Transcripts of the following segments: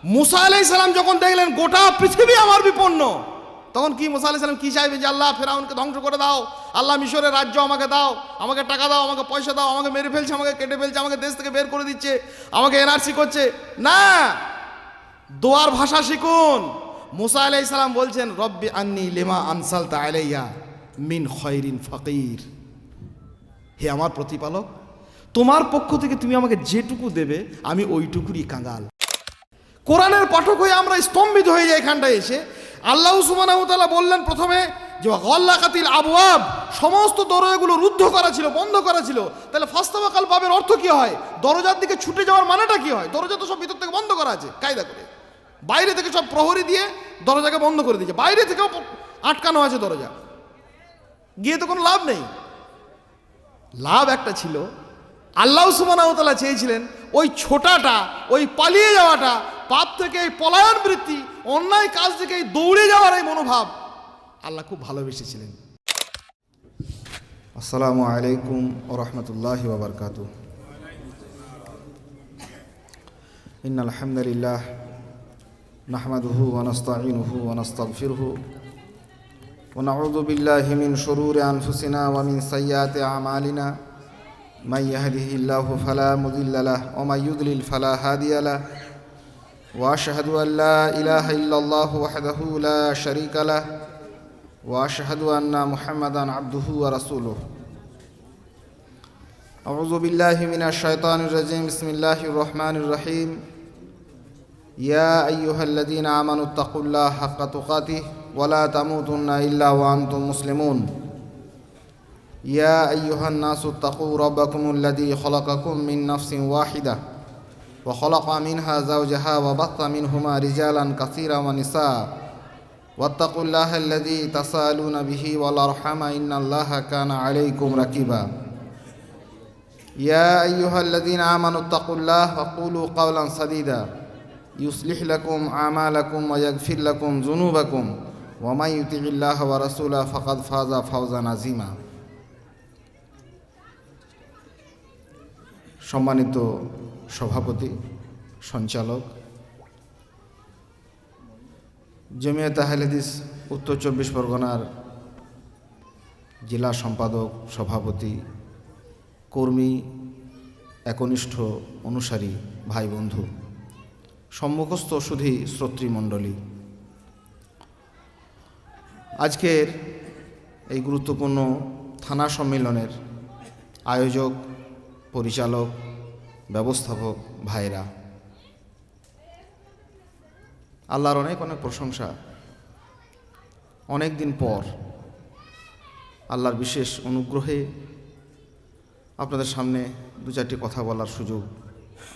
মুসা আলাইহিস সালাম যখন দেখলেন গোটা পৃথিবী আমার বিপন্ন, তখন কি মুসা আলাইহিস সালাম কি চাইবেন? যে আল্লাহ ফেরাউনকে ধ্বংস করে দাও, আল্লাহ মিশরের রাজ্য আমাকে দাও, আমাকে টাকা দাও, আমাকে পয়সা দাও, আমাকে মেরে ফেলছে, আমাকে কেটে ফেলছে, আমাকে দেশ থেকে বের করে দিচ্ছে, আমাকে এনআরসি করছে। না, দোয়ার ভাষা শিখুন। মুসা আলাইহিস সালাম বলছেন, রব্বি আন্নি লিমা আনসালতা আলাইয়া মিন খয়রিন ফাকির। হে আমার প্রতিপালক, তোমার পক্ষ থেকে তুমি আমাকে যেটুকু দেবে আমি ওইটুকুরই কাঙ্গাল। কোরআনের পাঠক হয়ে আমরা স্তম্ভিত হয়ে যাই। এখানটায় এসে আল্লাহ সুবহানাহু ওয়া তাআলা বললেন প্রথমে যে গাল্লাকাতিল আবওয়াব, সমস্ত দরজাগুলো রুদ্ধ করা ছিল, বন্ধ করা ছিল। তাহলে ফাস্তাবাকাল বাবের অর্থ কি হয়? দরজার দিকে ছুটে যাওয়ার মানেটা কি হয়? দরজা তো সব ভিতর থেকে বন্ধ করা আছে কায়দা করে, বাইরে থেকে সব প্রহরী দিয়ে দরজাকে বন্ধ করে দিয়েছে, বাইরে থেকেও আটকানো আছে দরজা, গিয়ে তো কোনো লাভ নেই। লাভ একটা ছিল, আল্লাহ সুবহানাহু ওয়া তাআলা চেয়েছিলেন ওই ছোটাটা, ওই পালিয়ে যাওয়াটা, পাপ থেকে এই পলায়ন বৃত্তি, অন্যায় কাজ থেকে এই দৌড়ে যাওয়ার এই মনোভাব আল্লাহ খুব ভালোবেসেছিলেন। আসসালামু আলাইকুম ওয়া রাহমাতুল্লাহি ওয়া বারাকাতুহু। ইন্নাল হামদালিল্লাহ নাহমাদুহু ওয়া নাস্তাঈনুহু ওয়া নাস্তাগফিরুহু ওয়া নাউযু বিল্লাহি মিন শুরুরি আনফুসিনা ওয়া মিন সাইয়্যাতি আমালিনা। মান ইয়াহদিহিল্লাহু ফালা মুদিল্লা লাহু ওয়া মান ইউদ্লিল ফালা হাদিয়া লাহু ওয়া আশহাদু আল লা ইলাহা ইল্লাল্লাহু ওয়াহদাহু লা শারীকা লাহু ওয়া আশহাদু আন্না মুহাম্মাদান আবদুহু ওয়া রাসূলুহু। আউযু বিল্লাহি মিনাশ শাইতানির রাজীম। বিসমিল্লাহির রহমানির রহিম। ইয়া আইয়ুহাল্লাযীনা আমানুত্তাকুল্লাহা হাক্কা তুকাতিহি ওয়া লা তামুতুন্না ইল্লা ওয়া আনতুম মুসলিমুন। ইয়া আইয়ুহান নাসু ইত্তাকু রাব্বাকুমুল্লাযী খালাকাকুম মিন নাফসিন ওয়াহিদাহ ওয়া খালাকা মিনহা যাওজাহা ওয়া বাথা মিনহুমা রিজালান কাসীরান ওয়া নিসা ওয়াত্তাকুল্লাহাল্লাযী তাসাআলুনা বিহি ওয়াল আরহামা ইন্নাল্লাহা কানা আলাইকুম রাকিবা। ইয়া আইয়ুহাল্লাযীনা আমানুত্তাকুল্লাহা ওয়া কুলু কাওলান সাদীদা ইউসলিহ লাকুম আমালাকুম ওয়া ইয়াগফির লাকুম যুনুবাকুম ওয়া মান ইউতিইল্লাহা ওয়া রাসূলাহু ফাকাদ ফাযা ফাওজান আযীমা। সম্মানিত সভাপতি, সঞ্চালক, জমিয়তে আহলে হাদিস উত্তর 24 পরগনার জেলা সম্পাদক, সভাপতি, কর্মী, একনিষ্ঠ অনুসারী ভাই বন্ধু, সম্মুখস্থ সুধী শ্রোতৃমণ্ডলী, আজকের এই গুরুত্বপূর্ণ থানা সম্মেলনের আয়োজক, পরিচালক, ব্যবস্থাপক ভাইরা, আল্লাহর অনেক অনেক প্রশংসা। অনেক দিন পর আল্লাহর বিশেষ অনুগ্রহে আপনাদের সামনে দু চারটি কথা বলার সুযোগ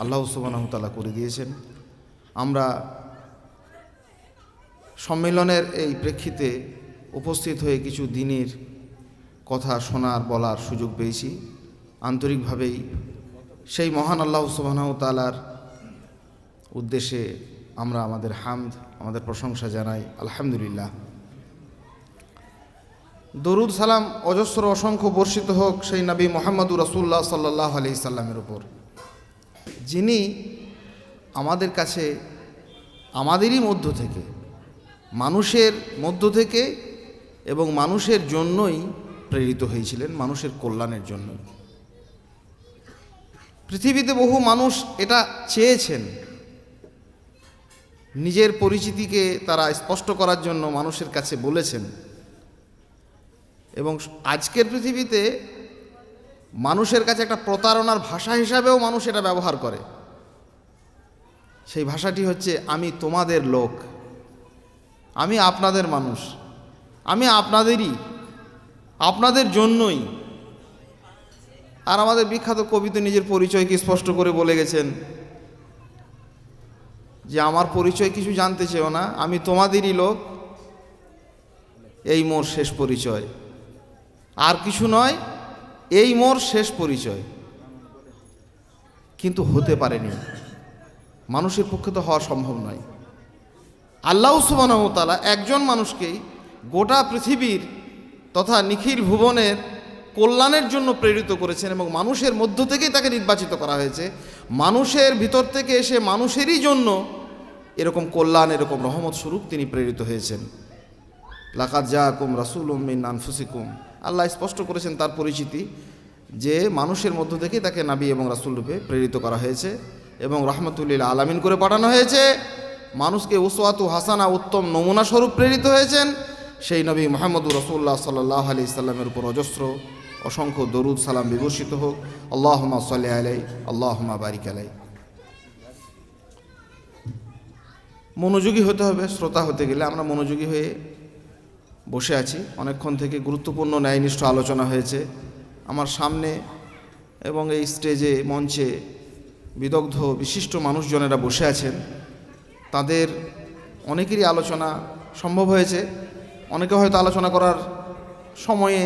আল্লাহ সুবহানাহু ওয়া তাআলা করে দিয়েছেন। আমরা সম্মেলনের এই প্রেক্ষিতে উপস্থিত হয়ে কিছু দিনের কথা শোনার, বলার সুযোগ পেয়েছি। আন্তরিকভাবেই সেই মহান আল্লাহ সুবহানাহু ওয়া তাআলার উদ্দেশ্যে আমরা আমাদের হামদ, আমাদের প্রশংসা জানাই। আলহামদুলিল্লাহ। দরুদ সালাম অজস্র অসংখ্য বর্ষিত হোক সেই নবী মুহাম্মদুর রাসূলুল্লাহ সাল্লাল্লাহু আলাইহি সাল্লামের উপর, যিনি আমাদের কাছে আমাদেরই মধ্য থেকে, মানুষের মধ্য থেকে এবং মানুষের জন্যই প্রেরিত হয়েছিলেন, মানুষের কল্যাণের জন্য। পৃথিবীতে বহু মানুষ এটা চেয়েছেন, নিজের পরিচিতিকে তারা স্পষ্ট করার জন্য মানুষের কাছে বলেছেন, এবং আজকের পৃথিবীতে মানুষের কাছে একটা প্রতারণার ভাষা হিসাবেও মানুষ এটা ব্যবহার করে। সেই ভাষাটি হচ্ছে, আমি তোমাদের লোক, আমি আপনাদের মানুষ, আমি আপনাদেরই, আপনাদের জন্যই। আর আমাদের বিখ্যাত কবি তো নিজের পরিচয়কে স্পষ্ট করে বলে গেছেন যে আমার পরিচয় কিছু জানতে চেও না, আমি তোমাদেরই লোক, এই মোর শেষ পরিচয়, আর কিছু নয়, এই মোর শেষ পরিচয়। কিন্তু হতে পারেনি, মানুষের পক্ষে তো হওয়া সম্ভব নয়। আল্লাহ সুবহানাহু ওয়া তাআলা একজন মানুষকেই গোটা পৃথিবীর তথা নিখিল ভুবনের কল্যাণের জন্য প্রেরিত করেছেন, এবং মানুষের মধ্য থেকেই তাকে নির্বাচিত করা হয়েছে। মানুষের ভিতর থেকে এসে মানুষেরই জন্য এরকম কল্যাণ, এরকম রহমত স্বরূপ তিনি প্রেরিত হয়েছেন। লাকাদ জাআকুম রাসূলুম মিন আনফুসিকুম, আল্লাহ স্পষ্ট করেছেন তার পরিচিতি যে মানুষের মধ্য থেকে তাকে নবী এবং রাসূল রূপে প্রেরিত করা হয়েছে এবং রাহমাতুল লিল আলামিন করে পাঠানো হয়েছে। মানুষকে উসওয়াতু হাসানা, উত্তম নমুনা স্বরূপ প্রেরিত হয়েছেন সেই নবী মুহাম্মদুর রাসূলুল্লাহ সাল্লাল্লাহু আলাইহি সাল্লামের উপর অজস্র অসংখ্য দরুদ সালাম বিবর্ষিত হোক। আল্লাহুম্মা সাল্লি আলাইহি, আল্লাহুম্মা বারিক আলাইহি। মনোযোগী হতে হবে। শ্রোতা হতে গেলে আমরা মনোযোগী হয়ে বসে আছি। অনেকক্ষণ থেকে গুরুত্বপূর্ণ ন্যায়নিষ্ঠ আলোচনা হয়েছে আমার সামনে, এবং এই স্টেজে মঞ্চে বিদগ্ধ বিশিষ্ট মানুষজনেরা বসে আছেন। তাদের অনেকেরই আলোচনা সম্ভব হয়েছে, অনেকে হয়তো আলোচনা করার সময়ে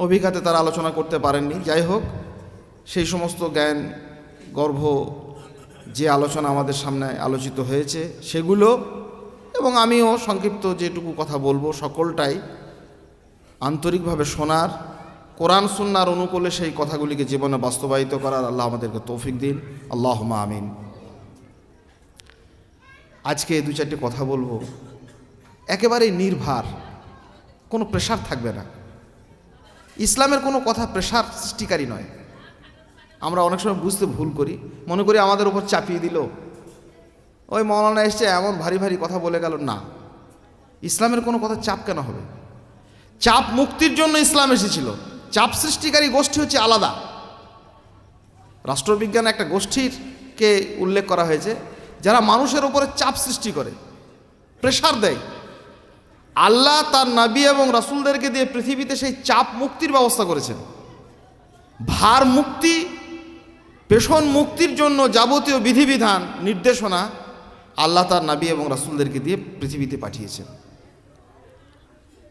অভিঘাতে তারা আলোচনা করতে পারেননি। যাই হোক, সেই সমস্ত জ্ঞান গর্ভ যে আলোচনা আমাদের সামনে আলোচিত হয়েছে সেগুলো, এবং আমিও সংক্ষিপ্ত যেটুকু কথা বলবো সকলটাই আন্তরিকভাবে শোনার, কোরআন সুন্নাহর অনুকূলে সেই কথাগুলিকে জীবনে বাস্তবায়িত করার আল্লাহ আমাদেরকে তৌফিক দিন। আল্লাহুম্মা আমিন। আজকে দু চারটি কথা বলবো একেবারেই নির্ভার, কোনো প্রেশার থাকবে না। ইসলামের কোনো কথা প্রেশার সৃষ্টিকারী নয়। আমরা অনেক সময় বুঝতে ভুল করি, মনে করি আমাদের উপর চাপিয়ে দিল, ওই মৌলানা এসছে এমন ভারী ভারী কথা বলে গেল। না, ইসলামের কোনো কথা চাপ কেন হবে? চাপ মুক্তির জন্য ইসলাম এসেছিল। চাপ সৃষ্টিকারী গোষ্ঠী হচ্ছে আলাদা। রাষ্ট্রবিজ্ঞানে একটা গোষ্ঠীরকে উল্লেখ করা হয়েছে যারা মানুষের উপরে চাপ সৃষ্টি করে, প্রেশার দেয়। আল্লাহ তার নবী এবং রাসূলদেরকে দিয়ে পৃথিবীতে সেই চাপ মুক্তির ব্যবস্থা করেছেন। ভার মুক্তি, পেশন মুক্তির জন্য যাবতীয় বিধিবিধান নির্দেশনা আল্লাহ তার নবী এবং রাসূলদেরকে দিয়ে পৃথিবীতে পাঠিয়েছেন।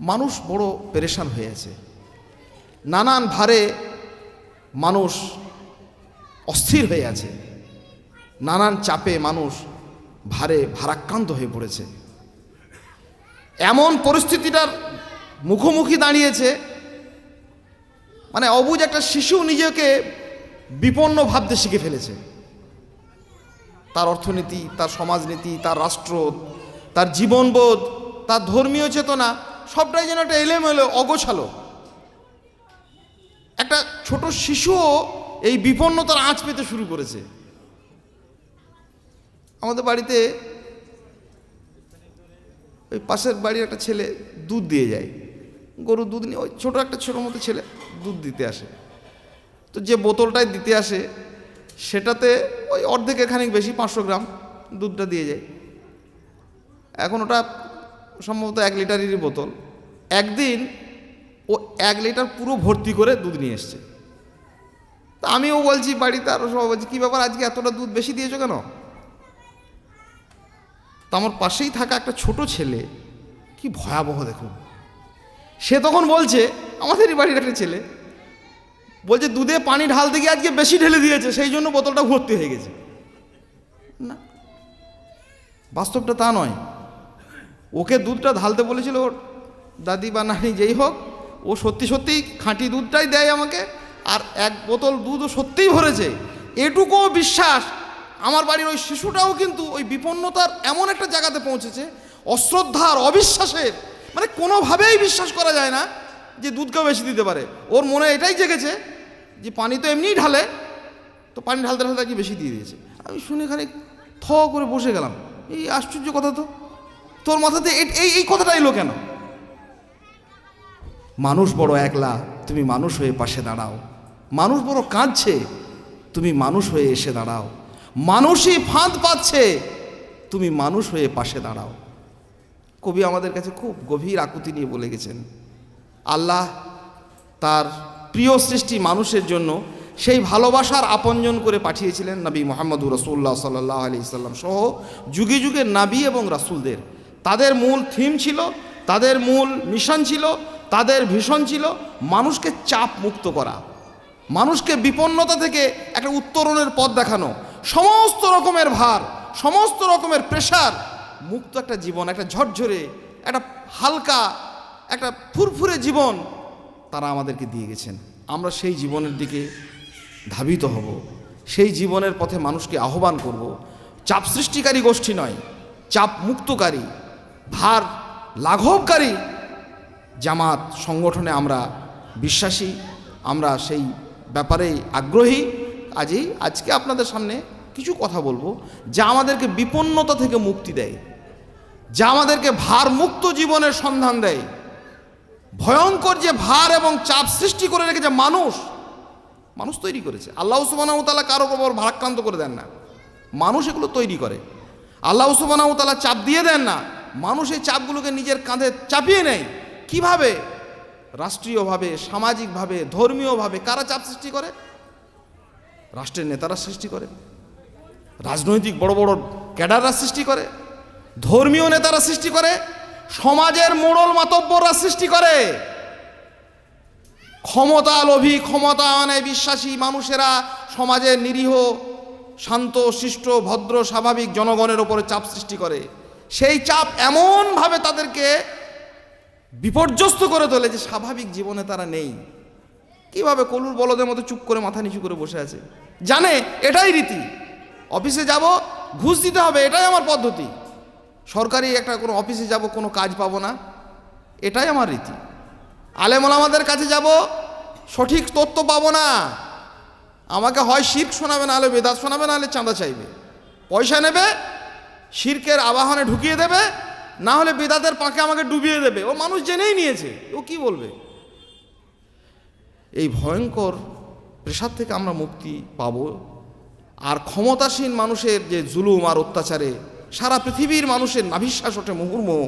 মানুষ বড় পেরেশান হয়ে আছে, নানান ভারে মানুষ অস্থির হয়ে আছে, নানান চাপে মানুষ ভারাক্রান্ত হয়ে পড়েছে। এমন পরিস্থিতিটার মুখোমুখি দাঁড়িয়েছে, মানে অবুঝ একটা শিশু নিজেকে বিপন্ন ভাবতে শিখে ফেলেছে। তার অর্থনীতি, তার সমাজনীতি, তার রাষ্ট্র, তার জীবনবোধ, তার ধর্মীয় চেতনা সবটাই যেন একটা এলোমেলো, অগোছালো। একটা ছোট শিশুও এই বিপন্নতার আঁচ পেতে শুরু করেছে। আমাদের বাড়িতে ওই পাশের বাড়ির একটা ছেলে দুধ দিয়ে যায়, গরুর দুধ নিয়ে, ওই ছোটো মতো ছেলে দুধ দিতে আসে। তো যে বোতলটায় দিতে আসে সেটাতে ওই অর্ধেকের খানিক বেশি 500 গ্রাম দুধটা দিয়ে যায়। এখন ওটা সম্ভবত 1 লিটারেরই বোতল। একদিন ও 1 লিটার পুরো ভর্তি করে দুধ নিয়ে এসছে। তা আমিও বলছি বাড়িতে, আরও সবাই বলছি, কী ব্যাপার আজকে এতটা দুধ বেশি দিয়েছো কেন? তা আমার পাশেই থাকা একটা ছোট ছেলে, কি ভয়াবহ দেখুন, সে তখন বলছে, আমাদেরই বাড়ির একটা ছেলে বলছে, দুধে পানি ঢালতে গিয়ে আজকে বেশি ঢেলে দিয়েছে, সেই জন্য বোতলটা ভর্তি হয়ে গেছে। না, বাস্তবটা তা নয়। ওকে দুধটা ঢালতে বলেছিল ওর দাদি বা নানি, যেই হোক, ও সত্যি সত্যিই খাঁটি দুধটাই দেয় আমাকে, আর 1 বোতল দুধও সত্যিই ভরেছে। এটুকুও বিশ্বাস আমার বাড়ির ওই শিশুটাও কিন্তু ওই বিপন্নতার এমন একটা জায়গাতে পৌঁছেছে, অশ্রদ্ধার, অবিশ্বাসের, মানে কোনোভাবেই বিশ্বাস করা যায় না যে দুধকেও বেশি দিতে পারে। ওর মনে এটাই জেগেছে যে পানি তো এমনিই ঢালে, তো পানি ঢালতে ঢালতে কি বেশি দিয়ে দিয়েছে। আমি শুনে খানিক থ করে বসে গেলাম, এই আশ্চর্য কথা তো, তোর মাথাতে এই কথাটা এলো কেন? মানুষ বড় একলা, তুমি মানুষ হয়ে পাশে দাঁড়াও। মানুষ বড় কাঁদছে, তুমি মানুষ হয়ে এসে দাঁড়াও। মানুষই ফাঁদ পাচ্ছে, তুমি মানুষ হয়ে পাশে দাঁড়াও। কবি আমাদের কাছে খুব গভীর আকুতি নিয়ে বলে গেছেন, আল্লাহ তার প্রিয় সৃষ্টি মানুষের জন্য সেই ভালোবাসার আপনজন করে পাঠিয়েছিলেন নবী মুহাম্মদুর রাসূলুল্লাহ সাল্লাল্লাহু আলাইহি সাল্লাম সহ যুগে যুগে নবী এবং রাসূলদের। তাদের মূল থিম ছিল, তাদের মূল মিশন ছিল, তাদের ভিশন ছিল মানুষকে চাপ মুক্ত করা, মানুষকে বিপন্নতা থেকে একটা উত্তরণের পথ দেখানো, সমস্ত রকমের ভার, সমস্ত রকমের প্রেশার মুক্ত একটা জীবন, একটা ঝরঝরে, একটা হালকা, একটা ফুরফুরে জীবন তারা আমাদেরকে দিয়ে গেছেন। আমরা সেই জীবনের দিকে ধাবিত হব, সেই জীবনের পথে মানুষকে আহ্বান করব। চাপ সৃষ্টিকারী গোষ্ঠী নয়, চাপ মুক্তকারী, ভার লাঘবকারী জামাত সংগঠনে আমরা বিশ্বাসী, আমরা সেই ব্যাপারে আগ্রহী। কাজেই আজকে আপনাদের সামনে কিছু কথা বলবো যা আমাদেরকে বিপন্নতা থেকে মুক্তি দেয়, যা আমাদেরকে ভার মুক্ত জীবনের সন্ধান দেয়। ভয়ঙ্কর যে ভার এবং চাপ সৃষ্টি করে রেখেছে মানুষ তৈরি করেছে। আল্লাহ সুবহানাহু ওয়া তাআলা কারো উপর ভারাক্রান্ত করে দেন না, মানুষ এগুলো তৈরি করে। আল্লাহ সুবহানাহু ওয়া তাআলা চাপ দিয়ে দেন না, মানুষ এই চাপগুলোকে নিজের কাঁধে চাপিয়ে নেয়। কিভাবে? রাষ্ট্রীয়ভাবে, সামাজিকভাবে, ধর্মীয়ভাবে। কারা চাপ সৃষ্টি করে? রাষ্ট্রের নেতারা সৃষ্টি করে, রাজনৈতিক বড় বড় ক্যাডাররা সৃষ্টি করে, ধর্মীয় নেতারা সৃষ্টি করে, সমাজের মোড়ল মাতব্বররা সৃষ্টি করে। ক্ষমতা লোভী, ক্ষমতায়নে বিশ্বাসী মানুষেরা সমাজের নিরীহ, শান্ত, শিষ্ট, ভদ্র, স্বাভাবিক জনগণের ওপরে চাপ সৃষ্টি করে। সেই চাপ এমনভাবে তাদেরকে বিপর্যস্ত করে তোলে যে স্বাভাবিক জীবনে তারা নেই। কিভাবে? কলুর বলদের মতো চুপ করে মাথা নিচু করে বসে আছে, জানে এটাই রীতি। অফিসে যাব, ঘুষ দিতে হবে, এটাই আমার পদ্ধতি। সরকারি একটা কোনো অফিসে যাব, কোনো কাজ পাবো না, এটাই আমার রীতি। আলেম ওলামাদের কাছে যাব, সঠিক তথ্য পাবো না, আমাকে হয় শিরক শোনাবে, না হলে বেদাত শোনাবে, না হলে চাঁদা চাইবে, পয়সা নেবে, শিরকের আবাহনে ঢুকিয়ে দেবে, না হলে বেদাতের পাকে আমাকে ডুবিয়ে দেবে। ও মানুষ জেনেই নিয়েছে, ও কি বলবে? এই ভয়ঙ্কর প্রেশার থেকে আমরা মুক্তি পাব। আর ক্ষমতাসীন মানুষের যে জুলুম আর অত্যাচারে সারা পৃথিবীর মানুষের নাভিশ্বাস ওঠে মুহুর্মুহ,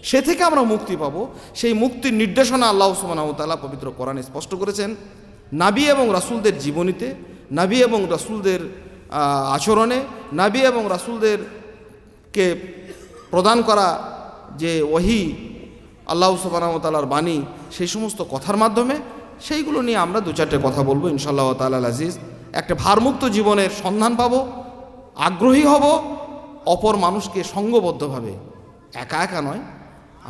সে থেকে আমরা মুক্তি পাব। সেই মুক্তির নির্দেশনা আল্লাহ সুবহানাহু ওয়া তাআলা পবিত্র কোরআনে স্পষ্ট করেছেন। নবী এবং রাসূলদের জীবনীতে, নবী এবং রাসূলদের আচরণে, নবী এবং রাসূলদেরকে প্রদান করা যে ওহী, আল্লাহ সুবহানাহু ওয়া তাআলার বাণী, সেই সমস্ত কথার মাধ্যমে সেইগুলো নিয়ে আমরা দু চারটে কথা বলবো ইনশাআল্লাহ তাআলা আজিজ। একটা ভারমুক্ত জীবনের সন্ধান পাব, আগ্রহী হব, অপর মানুষকে সঙ্গবদ্ধভাবে, একা একা নয়,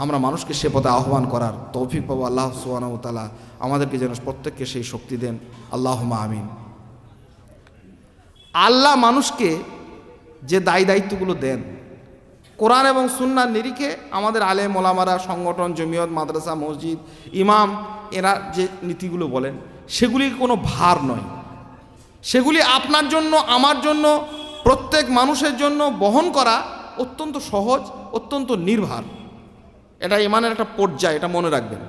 আমরা মানুষকে সে পথে আহ্বান করার তৌফিক পাবো। আল্লাহ সুবহানাহু ওয়া তাআলা আমাদেরকে যেন প্রত্যেককে সেই শক্তি দেন, আল্লাহুম্মা আমিন। আল্লাহ মানুষকে যে দায়িত্বগুলো দেন, কোরআন এবং সুন্নাহর নিরিখে আমাদের আলেম ওলামারা, সংগঠন, জমিয়ত, মাদ্রাসা, মসজিদ, ইমাম, এরা যে নীতিগুলো বলেন, সেগুলি কোনো ভার নয়। সেগুলি আপনার জন্য, আমার জন্য, প্রত্যেক মানুষের জন্য বহন করা অত্যন্ত সহজ, অত্যন্ত নির্ভার। এটা ইমানের একটা পর্যায়, এটা মনে রাখবেন।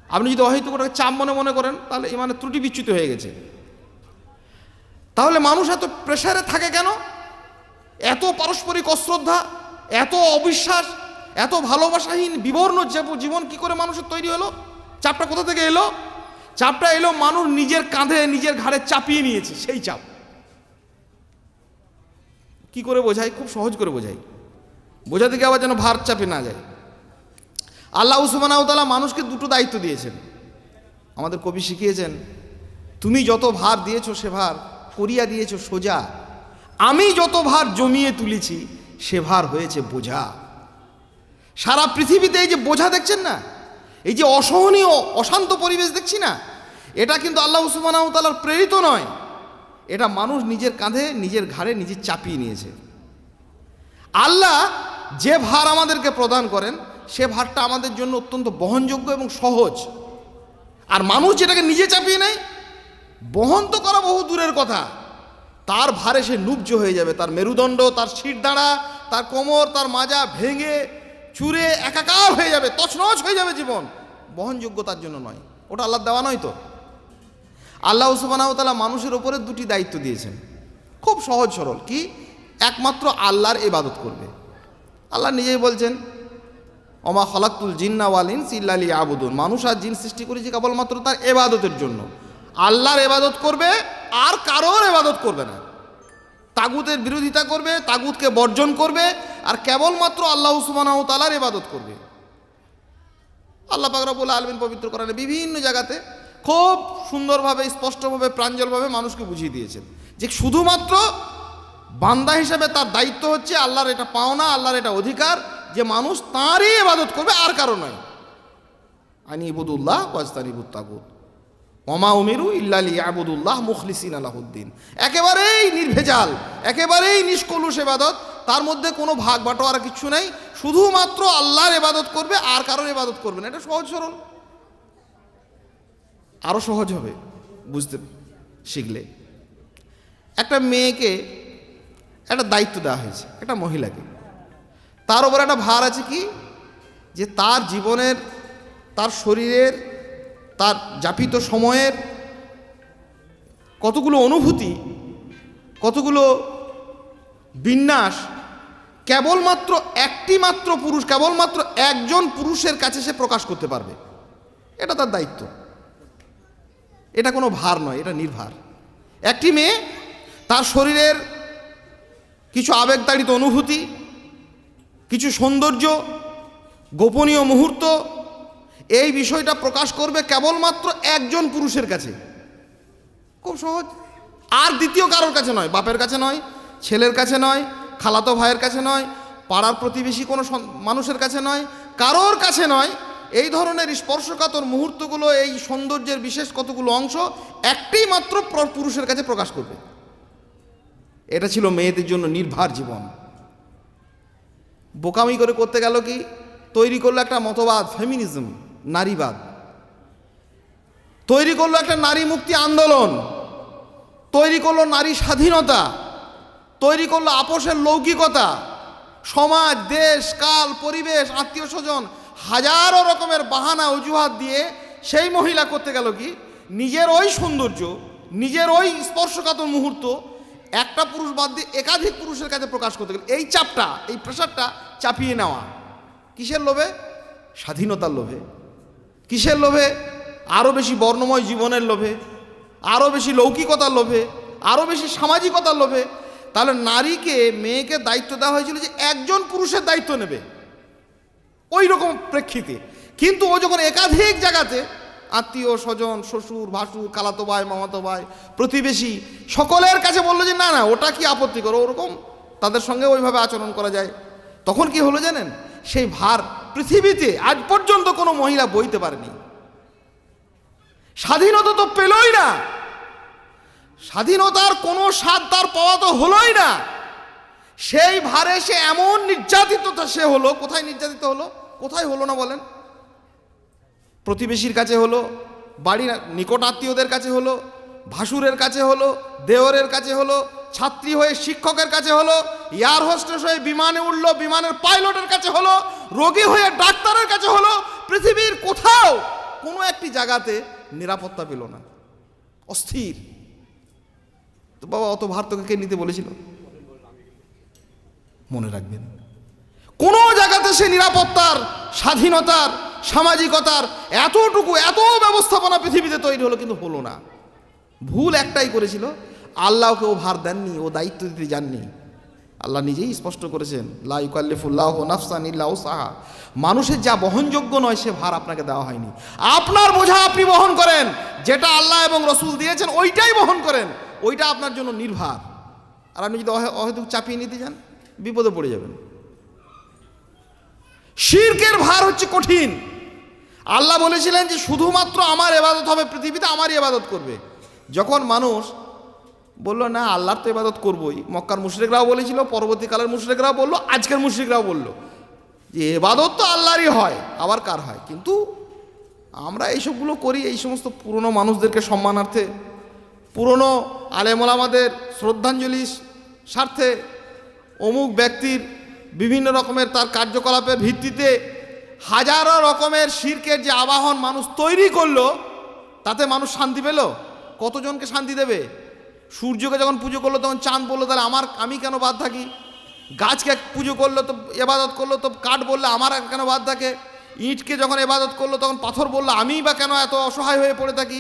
আপনি যদি অহেতুক করে চাপ মনে করেন, তাহলে ইমানের ত্রুটি বিচ্যুত হয়ে গেছে। তাহলে মানুষ এত প্রেশারে থাকে কেন? এত পারস্পরিক অশ্রদ্ধা, এত অবিশ্বাস, এত ভালোবাসাহীন বিবর্ণ জীবন কি করে মানুষের তৈরি হলো? চাপটা কোথা থেকে এলো? চাপটা এলো মানুষ নিজের কাঁধে, নিজের ঘাড়ে চাপিয়ে নিয়েছে। সেই চাপ কি করে বোঝাই? খুব সহজ করে বোঝাই, বোঝাতে গিয়ে আবার যেন ভার চাপে না যায়। আল্লাহ সুবহানাহু ওয়া তাআলা মানুষকে দুটো দায়িত্ব দিয়েছেন। আমাদের কবি শিখিয়েছেন, তুমি যত ভার দিয়েছো সে ভার করিয়া দিয়েছো সোজা, আমি যত ভার জমিয়ে তুলেছি সে ভার হয়েছে বোঝা। সারা পৃথিবীতে এই যে বোঝা দেখছেন না, এই যে অসহনীয় অশান্ত পরিবেশ দেখছি না, এটা কিন্তু আল্লাহ সুবহানাহু ওয়া তাআলার প্রেরিত নয়। এটা মানুষ নিজের কাঁধে, নিজের ঘাড়ে নিজে চাপিয়ে নিয়েছে। আল্লাহ যে ভার আমাদেরকে প্রদান করেন, সে ভারটা আমাদের জন্য অত্যন্ত বহনযোগ্য এবং সহজ। আর মানুষ যেটাকে নিজে চাপিয়ে নেয়, বহন তো করা বহু দূরের কথা, তার ভারে সে নুব্জ হয়ে যাবে। তার মেরুদণ্ড, তার শিরদাঁড়া, তার কোমর, তার মাজা ভেঙে চুরে একাকার হয়ে যাবে, তছনছ হয়ে যাবে জীবন। বহনযোগ্য তার জন্য নয়, ওটা আল্লাহর দেওয়া নয়। তো আল্লাহ সুবহানাহু ওয়া তাআলা মানুষের ওপরে দুটি দায়িত্ব দিয়েছেন, খুব সহজ সরল। কি? একমাত্র আল্লাহর ইবাদত করবে। আল্লাহ নিজেই বলছেন, ওমা খালাকতুল জিন্না ওয়াল ইনসা ইল্লা লিয়াবুদুন, মানুষ আর জিন সৃষ্টি করেছি কেবলমাত্র তার ইবাদতের জন্য। আল্লাহর ইবাদত করবে, আর কারোর ইবাদত করবে না। তাগুতের বিরোধিতা করবে, তাগুতকে বর্জন করবে, আর কেবলমাত্র আল্লাহ সুবহানাহু ওয়া তাআলার ইবাদত করবে। আল্লাহ পাক রব্বুল আলামিন পবিত্র কোরআনে বিভিন্ন জায়গাতে খুব সুন্দরভাবে, স্পষ্টভাবে, প্রাঞ্জলভাবে মানুষকে বুঝিয়ে দিয়েছেন যে শুধুমাত্র বান্দা হিসেবে তার দায়িত্ব হচ্ছে, আল্লাহর এটা পাওনা, আল্লাহর এটা অধিকার যে মানুষ তাঁরই ইবাদত করবে, আর কারো নয়। আনি ইবুদুল্লাহ ওয়াজতানিবুত তাগুত ওমা উমিরু ইল্লা লিয়াবুদুল্লাহ মুখলিসিনা লাহুদ্দিন। একেবারেই নির্ভেজাল, একেবারেই নিষ্কলুষ ইবাদত তার মধ্যে কোনো ভাগ বাটোয়ারা কিচ্ছু নেই, শুধুমাত্র আল্লাহর ইবাদত করবে, আর কারোর ইবাদত করবে না। এটা সহজ সরল, আরও সহজ হবে বুঝতে শিখলে। একটা মেয়েকে একটা দায়িত্ব দেওয়া হয়েছে, একটা মহিলাকে, তার উপর একটা ভার আছে কি, যে তার জীবনের, তার শরীরের, তার যাপিত সময়ের কতগুলো অনুভূতি, কতগুলো বিন্যাস কেবলমাত্র একটি মাত্র পুরুষ, কেবলমাত্র একজন পুরুষের কাছে সে প্রকাশ করতে পারবে। এটা তার দায়িত্ব, এটা কোনো ভার নয়, এটা নির্ভার। একটি মেয়ে তার শরীরের কিছু আবেগতাড়িত অনুভূতি, কিছু সৌন্দর্য, গোপনীয় মুহূর্ত, এই বিষয়টা প্রকাশ করবে কেবলমাত্র একজন পুরুষের কাছে। খুব সহজ, আর দ্বিতীয় কারোর কাছে নয়, বাপের কাছে নয়, ছেলের কাছে নয়, খালাতো ভাইয়ের কাছে নয়, পাড়ার প্রতিবেশী কোনো মানুষের কাছে নয়, কারোর কাছে নয়। এই ধরনের স্পর্শকাতর মুহূর্তগুলো, এই সৌন্দর্যের বিশেষ কতগুলো অংশ একটি মাত্র পুরুষের কাছে প্রকাশ করবে। এটা ছিল মেয়েদের জন্য নির্ভার জীবন। বোকামি করে করতে গেল কি, তৈরি করলো একটা মতবাদ, ফেমিনিজম, নারীবাদ, তৈরি করলো একটা নারী মুক্তি আন্দোলন, তৈরি করলো নারী স্বাধীনতা, তৈরি করলো আপোষের লৌকিকতা। সমাজ, দেশ, কাল, পরিবেশ, আত্মীয় স্বজন, হাজারো রকমের বাহানা অজুহাত দিয়ে সেই মহিলা করতে গেল কি, নিজের ওই সৌন্দর্য, নিজের ওই স্পর্শকাতর মুহূর্ত একটা পুরুষ বাদ দিয়ে একাধিক পুরুষের কাছে প্রকাশ করতে গেল। এই চাপটা, এই প্রেশারটা চাপিয়ে নেওয়া কিসের লোভে? স্বাধীনতার লোভে। কিসের লোভে? আরও বেশি বর্ণময় জীবনের লোভে, আরও বেশি লৌকিকতার লোভে, আরও বেশি সামাজিকতার লোভে। তাহলে নারীকে, মেয়েকে দায়িত্ব দেওয়া হয়েছিল যে একজন পুরুষের দায়িত্ব নেবে ওই রকম প্রেক্ষিতে। কিন্তু ও যখন একাধিক জায়গাতে আত্মীয় স্বজন, শ্বশুর, ভাসুর, খালাতো ভাই, মামাতো ভাই, প্রতিবেশী, সকলের কাছে বললো যে না না, ওটা কি আপত্তি করো, ওরকম তাদের সঙ্গে ওইভাবে আচরণ করা যায়, তখন কি হলো জানেন? সেই ভার পৃথিবীতে আজ পর্যন্ত কোনো মহিলা বইতে পারেনি। স্বাধীনতা তো পেলই না, স্বাধীনতার কোনো স্বাদ তার পাওয়া তো হলোই না। সেই ভারে সে এমন নির্যাতিত সে হলো। কোথায় নির্যাতিত হলো? কোথায় হলো না বলেন? প্রতিবেশীর কাছে হলো, বাড়ির নিকট আত্মীয়দের কাছে হলো, ভাসুরের কাছে হলো, দেওরের কাছে হলো, ছাত্রী হয়ে শিক্ষকের কাছে হলো, এয়ার হোস্টেস হয়ে বিমানে উঠলো, বিমানের পাইলটের কাছে হলো, রোগী হয়ে ডাক্তারের কাছে হলো। পৃথিবীর কোথাও কোনো একটি জায়গাতে নিরাপত্তা পেল না, অস্থির। তো বাবা, অত ভার তোকে কে নিতে বলেছিল? মনে রাখবেন, কোনো জায়গাতে সে নিরাপত্তার, স্বাধীনতার, সামাজিকতার এতটুকু, এত ব্যবস্থাপনা পৃথিবীতে তৈরি হলো, কিন্তু হলো না। ভুল একটাই করেছিল, আল্লাহকে ও ভার দেননি, ও দায়িত্ব দিতে যাননি। আল্লাহ নিজেই স্পষ্ট করেছেন, লা ইউকাল্লিফুল্লাহু নাফসান ইল্লা উসআহা। মানুষের যা বহনযোগ্য নয় সে ভার আপনাকে দেওয়া হয়নি। আপনার বোঝা আপনি বহন করেন, যেটা আল্লাহ এবং রসুল দিয়েছেন ওইটাই বহন করেন, ওইটা আপনার জন্য নির্ভার। আর আপনি যদি অহেতুক চাপিয়ে নিতে যান, বিপদে পড়ে যাবেন। শিরকের ভার হচ্ছে কঠিন। আল্লাহ বলেছিলেন যে শুধুমাত্র আমার ইবাদত হবে, পৃথিবীতে আমারই ইবাদত করবে। যখন মানুষ বলল না, আল্লাহর তো ইবাদত করবই, মক্কার মুশরিকরাও বলেছিল, পরবর্তীকালের মুশরিকরাও বলল, আজকের মুশরিকরাও বলল যে ইবাদত তো আল্লাহরই হয়, আবার কার হয়? কিন্তু আমরা এইসবগুলো করি এই সমস্ত পুরনো মানুষদেরকে সম্মানার্থে, পুরনো আলেমোলামাদের শ্রদ্ধাঞ্জলির স্বার্থে, অমুক ব্যক্তির বিভিন্ন রকমের তার কার্যকলাপের ভিত্তিতে হাজারো রকমের শিরকের যে আবাহন মানুষ তৈরি করলো, তাতে মানুষ শান্তি পেল? কতজনকে শান্তি দেবে? সূর্যকে যখন পুজো করলো তখন চাঁদ বললো তাহলে আমি কেন বাদ থাকি? গাছকে পুজো করলো তো, ইবাদত করলো তো কাঠ বললে আমার কেন বাদ থাকে? ইঁটকে যখন ইবাদত করলো তখন পাথর বললো আমিই বা কেন এত অসহায় হয়ে পড়ে থাকি?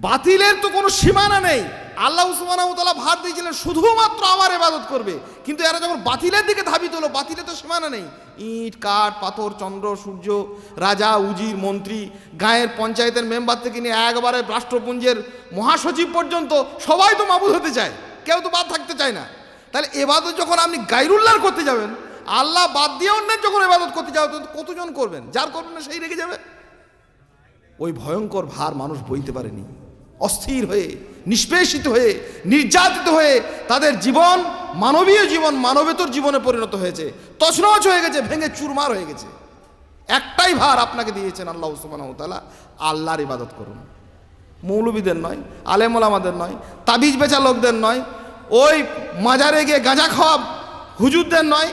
বাতিলের তো কোনো সীমানা নেই। আল্লাহ সুবহানাহু ওয়া তাআলা ভার দিয়েছিলেন শুধুমাত্র আমার ইবাদত করবে, কিন্তু এরা যখন বাতিলের দিকে ধাবিত হলো, বাতিলের তো সীমানা নেই। ইট, কাঠ, পাথর, চন্দ্র, সূর্য, রাজা, উজির, মন্ত্রী, গাঁয়ের পঞ্চায়েতের মেম্বার থেকে নিয়ে একবারে রাষ্ট্রপুঞ্জের মহাসচিব পর্যন্ত সবাই তো মাবুদ হতে চায়, কেউ তো বাদ থাকতে চায় না। তাহলে ইবাদত যখন আপনি গায়রুল্লাহর করতে যাবেন, আল্লাহ বাদ দিয়ে অন্যের যখন ইবাদত করতে যাবেন, কতজন করবেন? যার করবেন না সেই রেগে যাবে। ওই ভয়ঙ্কর ভার মানুষ বইতে পারেনি। অস্থির হয়ে, নিষ্পেষিত হয়ে, নির্যাতিত হয়ে তাদের জীবন মানবীয় জীবন মানবেতর জীবনে পরিণত হয়েছে, তছনছ হয়ে গেছে, ভেঙে চুরমার হয়ে গেছে। একটাই ভার আপনাকে দিয়েছেন আল্লাহ সুবহানাহু ওয়া তাআলা, আল্লাহর ইবাদত করুন। মৌলবীদের নয়, আলেম ওলামাদের নয়, তাবিজ বেচা লোকদের নয়, ওই মাজারে গিয়ে গাঁজা খাওয়া হুজুরদের নয়।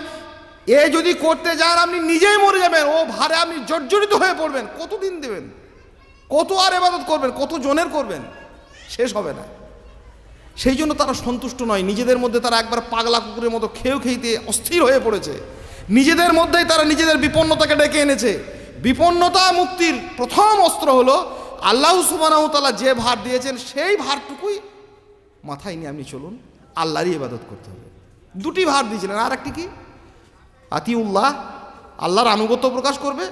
এ যদি করতে যান আপনি নিজেই মরে যাবেন, ও ভারে আপনি জর্জরিত হয়ে পড়বেন। কতদিন দেবেন, কত আর ইবাদত করবেন, কত জনের করবেন, শেষ হবে না। সেই জন্য তারা সন্তুষ্ট নয়, নিজেদের মধ্যে তারা একবার পাগলা কুকুরের মতো খেইতে অস্থির হয়ে পড়েছে। নিজেদের মধ্যেই তারা নিজেদের বিপন্নতাকে ডেকে এনেছে। বিপন্নতা মুক্তির প্রথম অস্ত্র হলো আল্লাহ সুবহানাহু ওয়া তাআলা যে ভার দিয়েছেন সেই ভারটুকুই মাথায় নিয়ে আপনি চলুন, আল্লাহরই ইবাদত করতে হবে। দুটি ভার দিয়েছিলেন, আর একটি কি? আতিউল্লাহ, আল্লাহর আনুগত্য প্রকাশ করবে,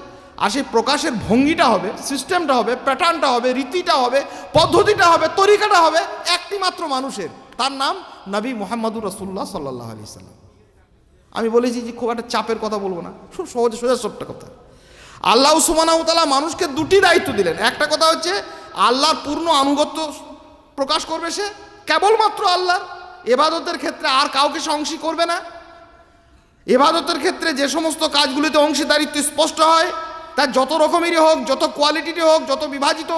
আর সেই প্রকাশের ভঙ্গিটা হবে, সিস্টেমটা হবে, প্যাটার্নটা হবে, রীতিটা হবে, পদ্ধতিটা হবে, তরিকাটা হবে একটি মাত্র মানুষের, তার নাম নবী মুহাম্মদুর রাসূলুল্লাহ সাল্লাল্লাহু আলাইহি সাল্লাম। আমি বলেছি যে খুব একটা চাপের কথা বলবো না, খুব সহজে সোজা সবটা কথা। আল্লাহ সুবহানাহু ওয়া তাআলা মানুষকে দুটি দায়িত্ব দিলেন। একটা কথা হচ্ছে আল্লাহর পূর্ণ আনুগত্য প্রকাশ করবে, সে কেবলমাত্র আল্লাহর। ইবাদতের ক্ষেত্রে আর কাউকে সে অংশী করবে না। ইবাদতের ক্ষেত্রে যে সমস্ত কাজগুলিতে অংশীদারিত্ব স্পষ্ট হয়, তার যত রকমেরই হোক, যত কোয়ালিটিরই হোক, যত বিভাজিত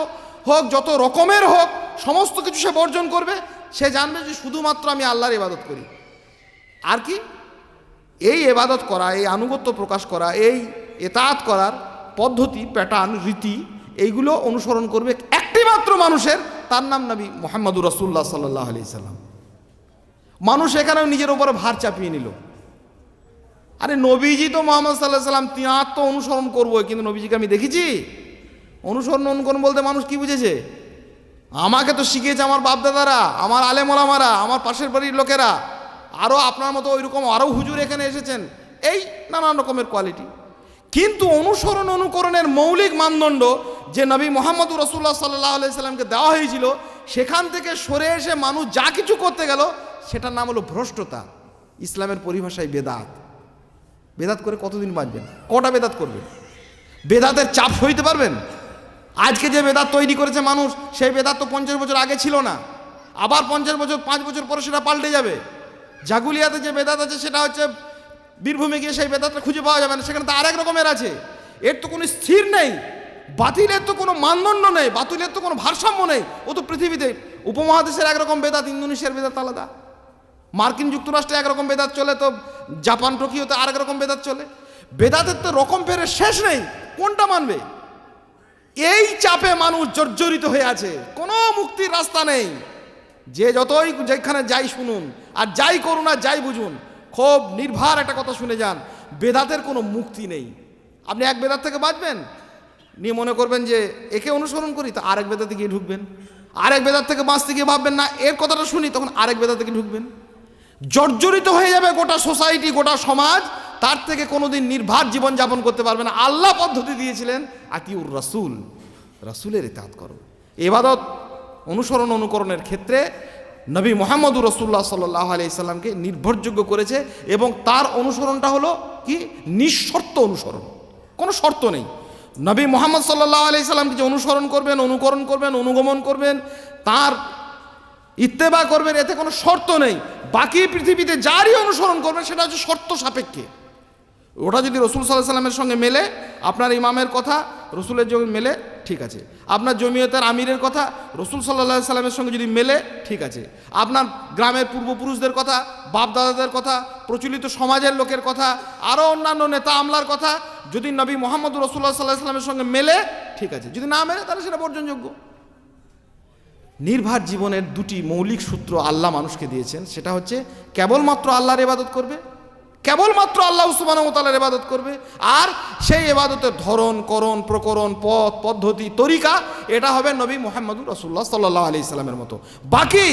হোক, যত রকমের হোক, সমস্ত কিছু সে বর্জন করবে। সে জানবে যে শুধুমাত্র আমি আল্লাহর ইবাদত করি। আর কি? এই ইবাদত করা, এই আনুগত্য প্রকাশ করা, এই ইতাআত করার পদ্ধতি, প্যাটার্ন, রীতি, এইগুলো অনুসরণ করবে একটি মাত্র মানুষের, তার নাম নবী মুহাম্মদুর রাসূলুল্লাহ সাল্লাল্লাহু আলাইহি সাল্লাম। মানুষ এখানেও নিজের উপর ভার চাপিয়ে নিল। আরে নবীজি তো মুহাম্মদ সাল্লাল্লাহু আলাইহি সাল্লাম, তিনার তো অনুসরণ করবো, কিন্তু নবীজিকে আমি দেখেছি? অনুকরণ বলতে মানুষ কি বুঝেছে? আমাকে তো শিখিয়েছে আমার বাপদাদারা, আমার আলেম ওলামারা, আমার পাশের বাড়ির লোকেরা, আরও আপনার মতো ওইরকম আরও হুজুর এখানে এসেছেন, এই নানান রকমের কোয়ালিটি। কিন্তু অনুকরণের মৌলিক মানদণ্ড যে নবী মুহাম্মদুর রাসূলুল্লাহ সাল্লাল্লাহু আলাইহি সাল্লামকে দেওয়া হয়েছিল, সেখান থেকে সরে এসে মানুষ যা কিছু করতে গেল সেটার নাম হলো ভ্রষ্টতা। ইসলামের পরিভাষায় বেদাত। বেদাত করে কতদিন বাঁচবেন? কটা বেদাত করবেন? বেদাতের চাপ সইতে পারবেন? আজকে যে বেদাত তৈরি করেছে মানুষ, সেই বেদাত তো 50 বছর আগে ছিল না। আবার 50 বছর 5 বছর পরে সেটা পাল্টে যাবে। জাগুলিয়াতে যে বেদাত আছে সেটা হচ্ছে বীরভূমে গিয়ে সেই বেদাতটা খুঁজে পাওয়া যাবে না, সেখানে তো আরেক রকমের আছে। এর তো কোনো স্থির নেই, বাতিলের তো কোনো মানদণ্ড নেই, বাতিলের তো কোনো ভারসাম্য নেই। ও তো পৃথিবীতে উপমহাদেশের একরকম বেদাত, ইন্দোনেশিয়ার বেদাত আলাদা, মার্কিন যুক্তরাষ্ট্রে একরকম বেদাত চলে, তো জাপান টোকিওতে আরেক রকম বেদাত চলে। বেদাতের তো রকম ফেরের শেষ নেই, কোনটা মানবে? এই চাপে মানুষ জর্জরিত হয়ে আছে, কোনো মুক্তির রাস্তা নেই। যে যতই যেখানে যাই শুনুন আর যাই করুন আর যাই বুঝুন, খুব নির্ভার একটা কথা শুনে যান, বেদাতের কোনো মুক্তি নেই। আপনি এক বেদাত থেকে বাঁচবেন নিয়ে মনে করবেন যে একে অনুসরণ করি, তো আরেক বেদাতে গিয়ে ঢুকবেন। আরেক বেদাত থেকে বাঁচতে গিয়ে ভাববেন না এর কথাটা শুনি, তখন আরেক বেদাত থেকে ঢুকবেন। জর্জরিত হয়ে যাবে গোটা সোসাইটি, গোটা সমাজ। তার থেকে কোনোদিন নির্ভার জীবনযাপন করতে পারবে না। আল্লাহ পদ্ধতি দিয়েছিলেন আতিউর রাসূল, রাসূলের ইতাআত করো। ইবাদত অনুকরণের ক্ষেত্রে নবী মুহাম্মদুর রাসূলুল্লাহ সাল্লাল্লাহু আলাইহি সাল্লামকে নির্ভরযোগ্য করেছে, এবং তার অনুসরণটা হলো কি? নিঃশর্ত অনুসরণ, কোনো শর্ত নেই। নবী মুহাম্মদ সাল্লাল্লাহু আলাইহি সাল্লামকে যে অনুসরণ করবেন, অনুকরণ করবেন, অনুগমন করবেন, তার ইত্তেবা করবেন, এতে কোনো শর্ত নেই। বাকি পৃথিবীতে যারই অনুসরণ করবেন সেটা হচ্ছে শর্ত সাপেক্ষে। ওটা যদি রসুল সাল্লাল্লাহু আলাইহি সাল্লামের সঙ্গে মেলে, আপনার ইমামের কথা রসুলের সঙ্গে মেলে, ঠিক আছে। আপনার জমিয়তের আমিরের কথা রসুল সাল্লাল্লাহু আলাইহি সাল্লামের সঙ্গে যদি মেলে, ঠিক আছে। আপনার গ্রামের পূর্বপুরুষদের কথা, বাপদাদাদের কথা, প্রচলিত সমাজের লোকের কথা, আরও অন্যান্য নেতা আমলার কথা যদি নবী মুহাম্মদুর রাসূলুল্লাহ সাল্লাল্লাহু আলাইহি সাল্লামের সঙ্গে মেলে, ঠিক আছে। যদি না মেলে তাহলে সেটা বর্জনযোগ্য। নির্ভার জীবনের দুটি মৌলিক সূত্র আল্লাহ মানুষকে দিয়েছেন, সেটা হচ্ছে কেবলমাত্র আল্লাহর ইবাদত করবে, কেবলমাত্র আল্লাহ সুবহানাহু ওয়া তাআলার ইবাদত করবে, আর সেই ইবাদতের ধরন, করণ, প্রকরণ, পথ, পদ্ধতি, তরিকা এটা হবে নবী মুহাম্মদুর রাসূলুল্লাহ সাল্লাল্লাহু আলাইহি সাল্লামের মতো। বাকি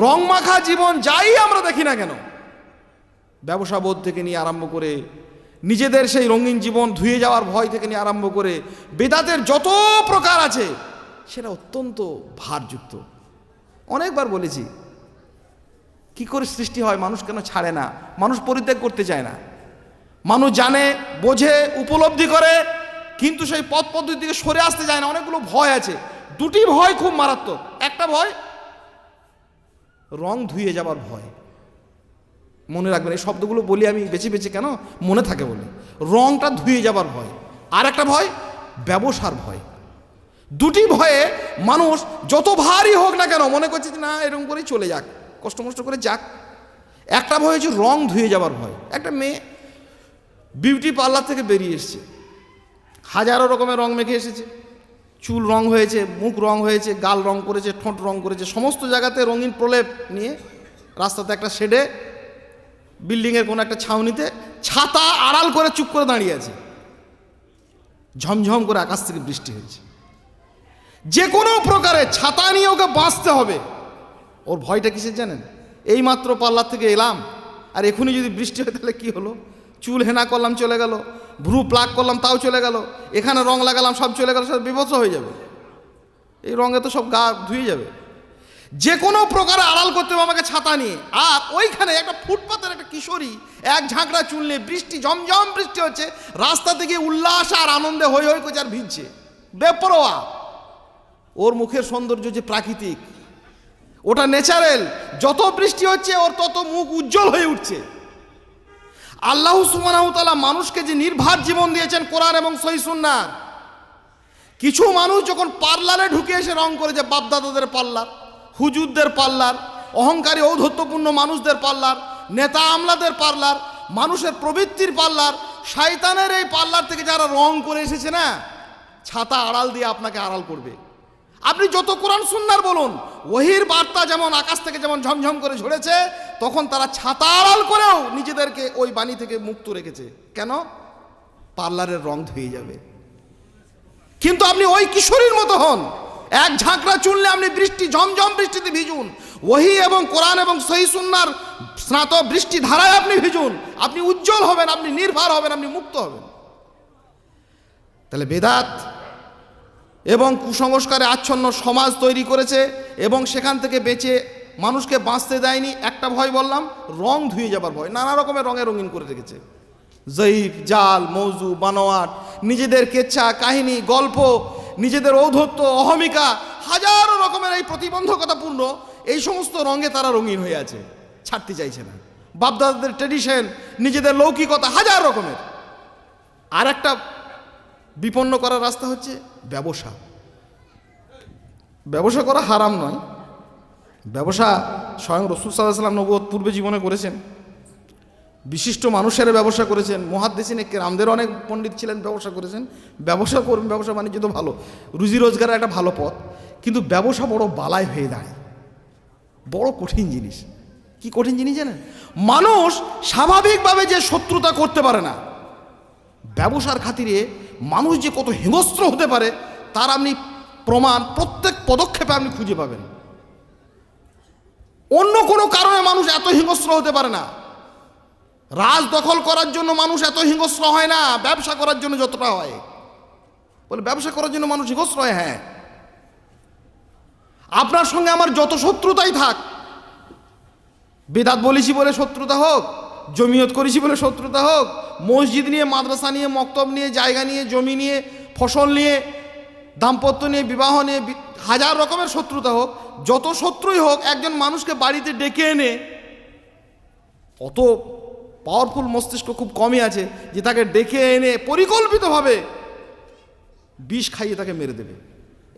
রংমাখা জীবন যাই আমরা দেখি না কেন, ব্যবসাবোধ থেকে নিয়ে আরম্ভ করে, নিজেদের সেই রঙিন জীবন ধুয়ে যাওয়ার ভয় থেকে নিয়ে আরম্ভ করে, বেদাতের যত প্রকার আছে সেটা অত্যন্ত ভারযুক্ত। অনেকবার বলেছি, কি করে সৃষ্টি হয়, মানুষ কেন ছাড়ে না, মানুষ পরিত্যাগ করতে চায় না। মানুষ জানে, বোঝে, উপলব্ধি করে, কিন্তু সেই পথ পদ্ধতি থেকে সরে আসতে চায় না। অনেকগুলো ভয় আছে, দুটি ভয় খুব মারাত্মক। একটা ভয়, রং ধুয়ে যাবার ভয়। মনে রাখবেন, এই শব্দগুলো বলি আমি বেছে বেছে কেন, মনে থাকে বলে। রংটা ধুয়ে যাবার ভয়। আর একটা ভয়, ব্যবসার ভয়। দুটি ভয়ে মানুষ যত ভারী হোক না কেন মনে করছে যে না এরকম করেই চলে যাক, কষ্ট মষ্ট করে যাক। একটা ভয় হচ্ছে রং ধুয়ে যাবার ভয়। একটা মেয়ে বিউটি পার্লার থেকে বেরিয়ে এসছে, হাজারো রকমের রং মেখে এসেছে, চুল রং হয়েছে, মুখ রং হয়েছে, গাল রং করেছে, ঠোঁট রং করেছে, সমস্ত জায়গাতে রঙিন প্রলেপ নিয়ে রাস্তাতে একটা শেডে, বিল্ডিংয়ের কোনো একটা ছাউনিতে ছাতা আড়াল করে চুপ করে দাঁড়িয়ে আছে। ঝমঝম করে আকাশ থেকে বৃষ্টি হয়েছে। যে কোনো প্রকারে ছাতা নিয়ে ওকে বাঁচতে হবে। ওর ভয়টা কিসের জানেন? এই মাত্র পার্লার থেকে এলাম, আর এখনই যদি বৃষ্টি হয় তাহলে কি হলো? চুল হেনা করলাম চলে গেল, ভ্রু প্লাক করলাম তাও চলে গেল, এখানে রং লাগালাম সব চলে গেল, সব বিভৎস হয়ে যাবে। এই রঙে তো সব গা ধুয়ে যাবে। যে কোনো প্রকারে আড়াল করতে হবে আমাকে ছাতা নিয়ে। আর ওইখানে একটা ফুটপাতের একটা কিশোরী এক ঝাঁকড়া চুল নিয়ে, বৃষ্টি ঝমঝম বৃষ্টি হচ্ছে, রাস্তা থেকে উল্লাস আর আনন্দে হই হই করছে আর ভিজছে, বেপরোয়া। ওর মুখের সৌন্দর্য যে প্রাকৃতিক, ওটা ন্যাচারাল। যত বৃষ্টি হচ্ছে ওর তত মুখ উজ্জ্বল হয়ে উঠছে। আল্লাহ সুবহানাহু ওয়া তাআলা মানুষকে যে নির্ভার জীবন দিয়েছেন কোরআন এবং সহিহ সুন্নাহ। কিছু মানুষ যখন পার্লারে ঢুকে এসে রং করেছে, বাপদাদাদের পার্লার, হুজুরদের পার্লার, অহংকারী ঔদ্ধত্যপূর্ণ মানুষদের পার্লার, নেতা আমলাদের পার্লার, মানুষের প্রবৃত্তির পার্লার, শয়তানের এই পার্লার থেকে যারা রং করে এসেছে না, ছাতা আড়াল দিয়ে আপনাকে আড়াল করবে। আপনি যত কোরআন সুন্নাহর বলুন, ওহির বার্তা যেমন আকাশ থেকে যেমন ঝমঝম করে ঝরেছে, তখন তারা ছাতা আড়াল করেও নিজেদেরকে ওই বাণী থেকে মুক্ত রেখেছে। কেন? পার্লারের রং ধুয়ে যাবে। কিন্তু আপনি ওই কিশোরীর মতো হন, এক ঝাঁকড়া চুনলে আপনি বৃষ্টি ঝমঝম বৃষ্টিতে ভিজুন, ওহি এবং কোরআন এবং সহিহ সুন্নাহর স্নাত বৃষ্টি ধারায় আপনি ভিজুন, আপনি উজ্জ্বল হবেন, আপনি নির্ভর হবেন, আপনি মুক্ত হবেন। তাহলে বেদাত এবং কুসংস্কারে আচ্ছন্ন সমাজ তৈরি করেছে এবং সেখান থেকে বেঁচে মানুষকে বাঁচতে দেয়নি। একটা ভয় বললাম, রং ধুয়ে যাবার ভয়। নানা রকমের রঙে রঙিন করে রেখেছে, জয়ীফ, জাল, মৌজু, বানোয়াট, নিজেদের কেচ্ছা কাহিনী, গল্প, নিজেদের ঔদ্ধত্য, অহমিকা, হাজারো রকমের এই প্রতিবন্ধকতাপূর্ণ এই সমস্ত রঙে তারা রঙিন হয়ে আছে, ছাড়তে চাইছে না। বাপদাদাদের ট্রেডিশন, নিজেদের লৌকিকতা, হাজার রকমের। আর একটা বিপন্ন করার রাস্তা হচ্ছে ব্যবসা। ব্যবসা করা হারাম নয়, ব্যবসা স্বয়ং রাসূল সাল্লাল্লাহু আলাইহি ওয়াসাল্লাম নবুয়ত পূর্বে জীবনে করেছেন, বিশিষ্ট মানুষেরা ব্যবসা করেছেন, মুহাদ্দিসিনে কেরামদের অনেক পণ্ডিত ছিলেন, ব্যবসা করেছেন। ব্যবসা করবেন, ব্যবসা বাণিজ্য তো ভালো, রুজি রোজগারের একটা ভালো পথ, কিন্তু ব্যবসা বড় বালাই হয়ে দাঁড়ায়, বড় কঠিন জিনিস। কি কঠিন জিনিস জানেন? মানুষ স্বাভাবিকভাবে যে শত্রুতা করতে পারে না, ব্যবসার খাতিরে মানুষ যে কত হিংস্র হতে পারে তার আপনি প্রমাণ প্রত্যেক পদক্ষেপে আপনি খুঁজে পাবেন। অন্য কোনো কারণে মানুষ এত হিংস্র হতে পারে না। রাজ দখল করার জন্য মানুষ এত হিংস্র হয় না, ব্যবসা করার জন্য যতটা হয়। বলে ব্যবসা করার জন্য মানুষ হিংস্র হয়? হ্যাঁ, আপনার সঙ্গে আমার যত শত্রুতাই থাক, বেদাত বলেছি বলে শত্রুতা হোক, জমিয়ত করেছি বলে শত্রুতা হোক, মসজিদ নিয়ে, মাদ্রাসা নিয়ে, মক্তব নিয়ে, জায়গা নিয়ে, জমি নিয়ে, ফসল নিয়ে, দাম্পত্য নিয়ে, বিবাহ নিয়ে, হাজার রকমের শত্রুতা হোক, যত শত্রুই হোক, একজন মানুষকে বাড়িতে ডেকে এনে, অত পাওয়ারফুল মস্তিষ্ক খুব কমই আছে যে তাকে ডেকে এনে পরিকল্পিতভাবে বিষ খাইয়ে তাকে মেরে দেবে।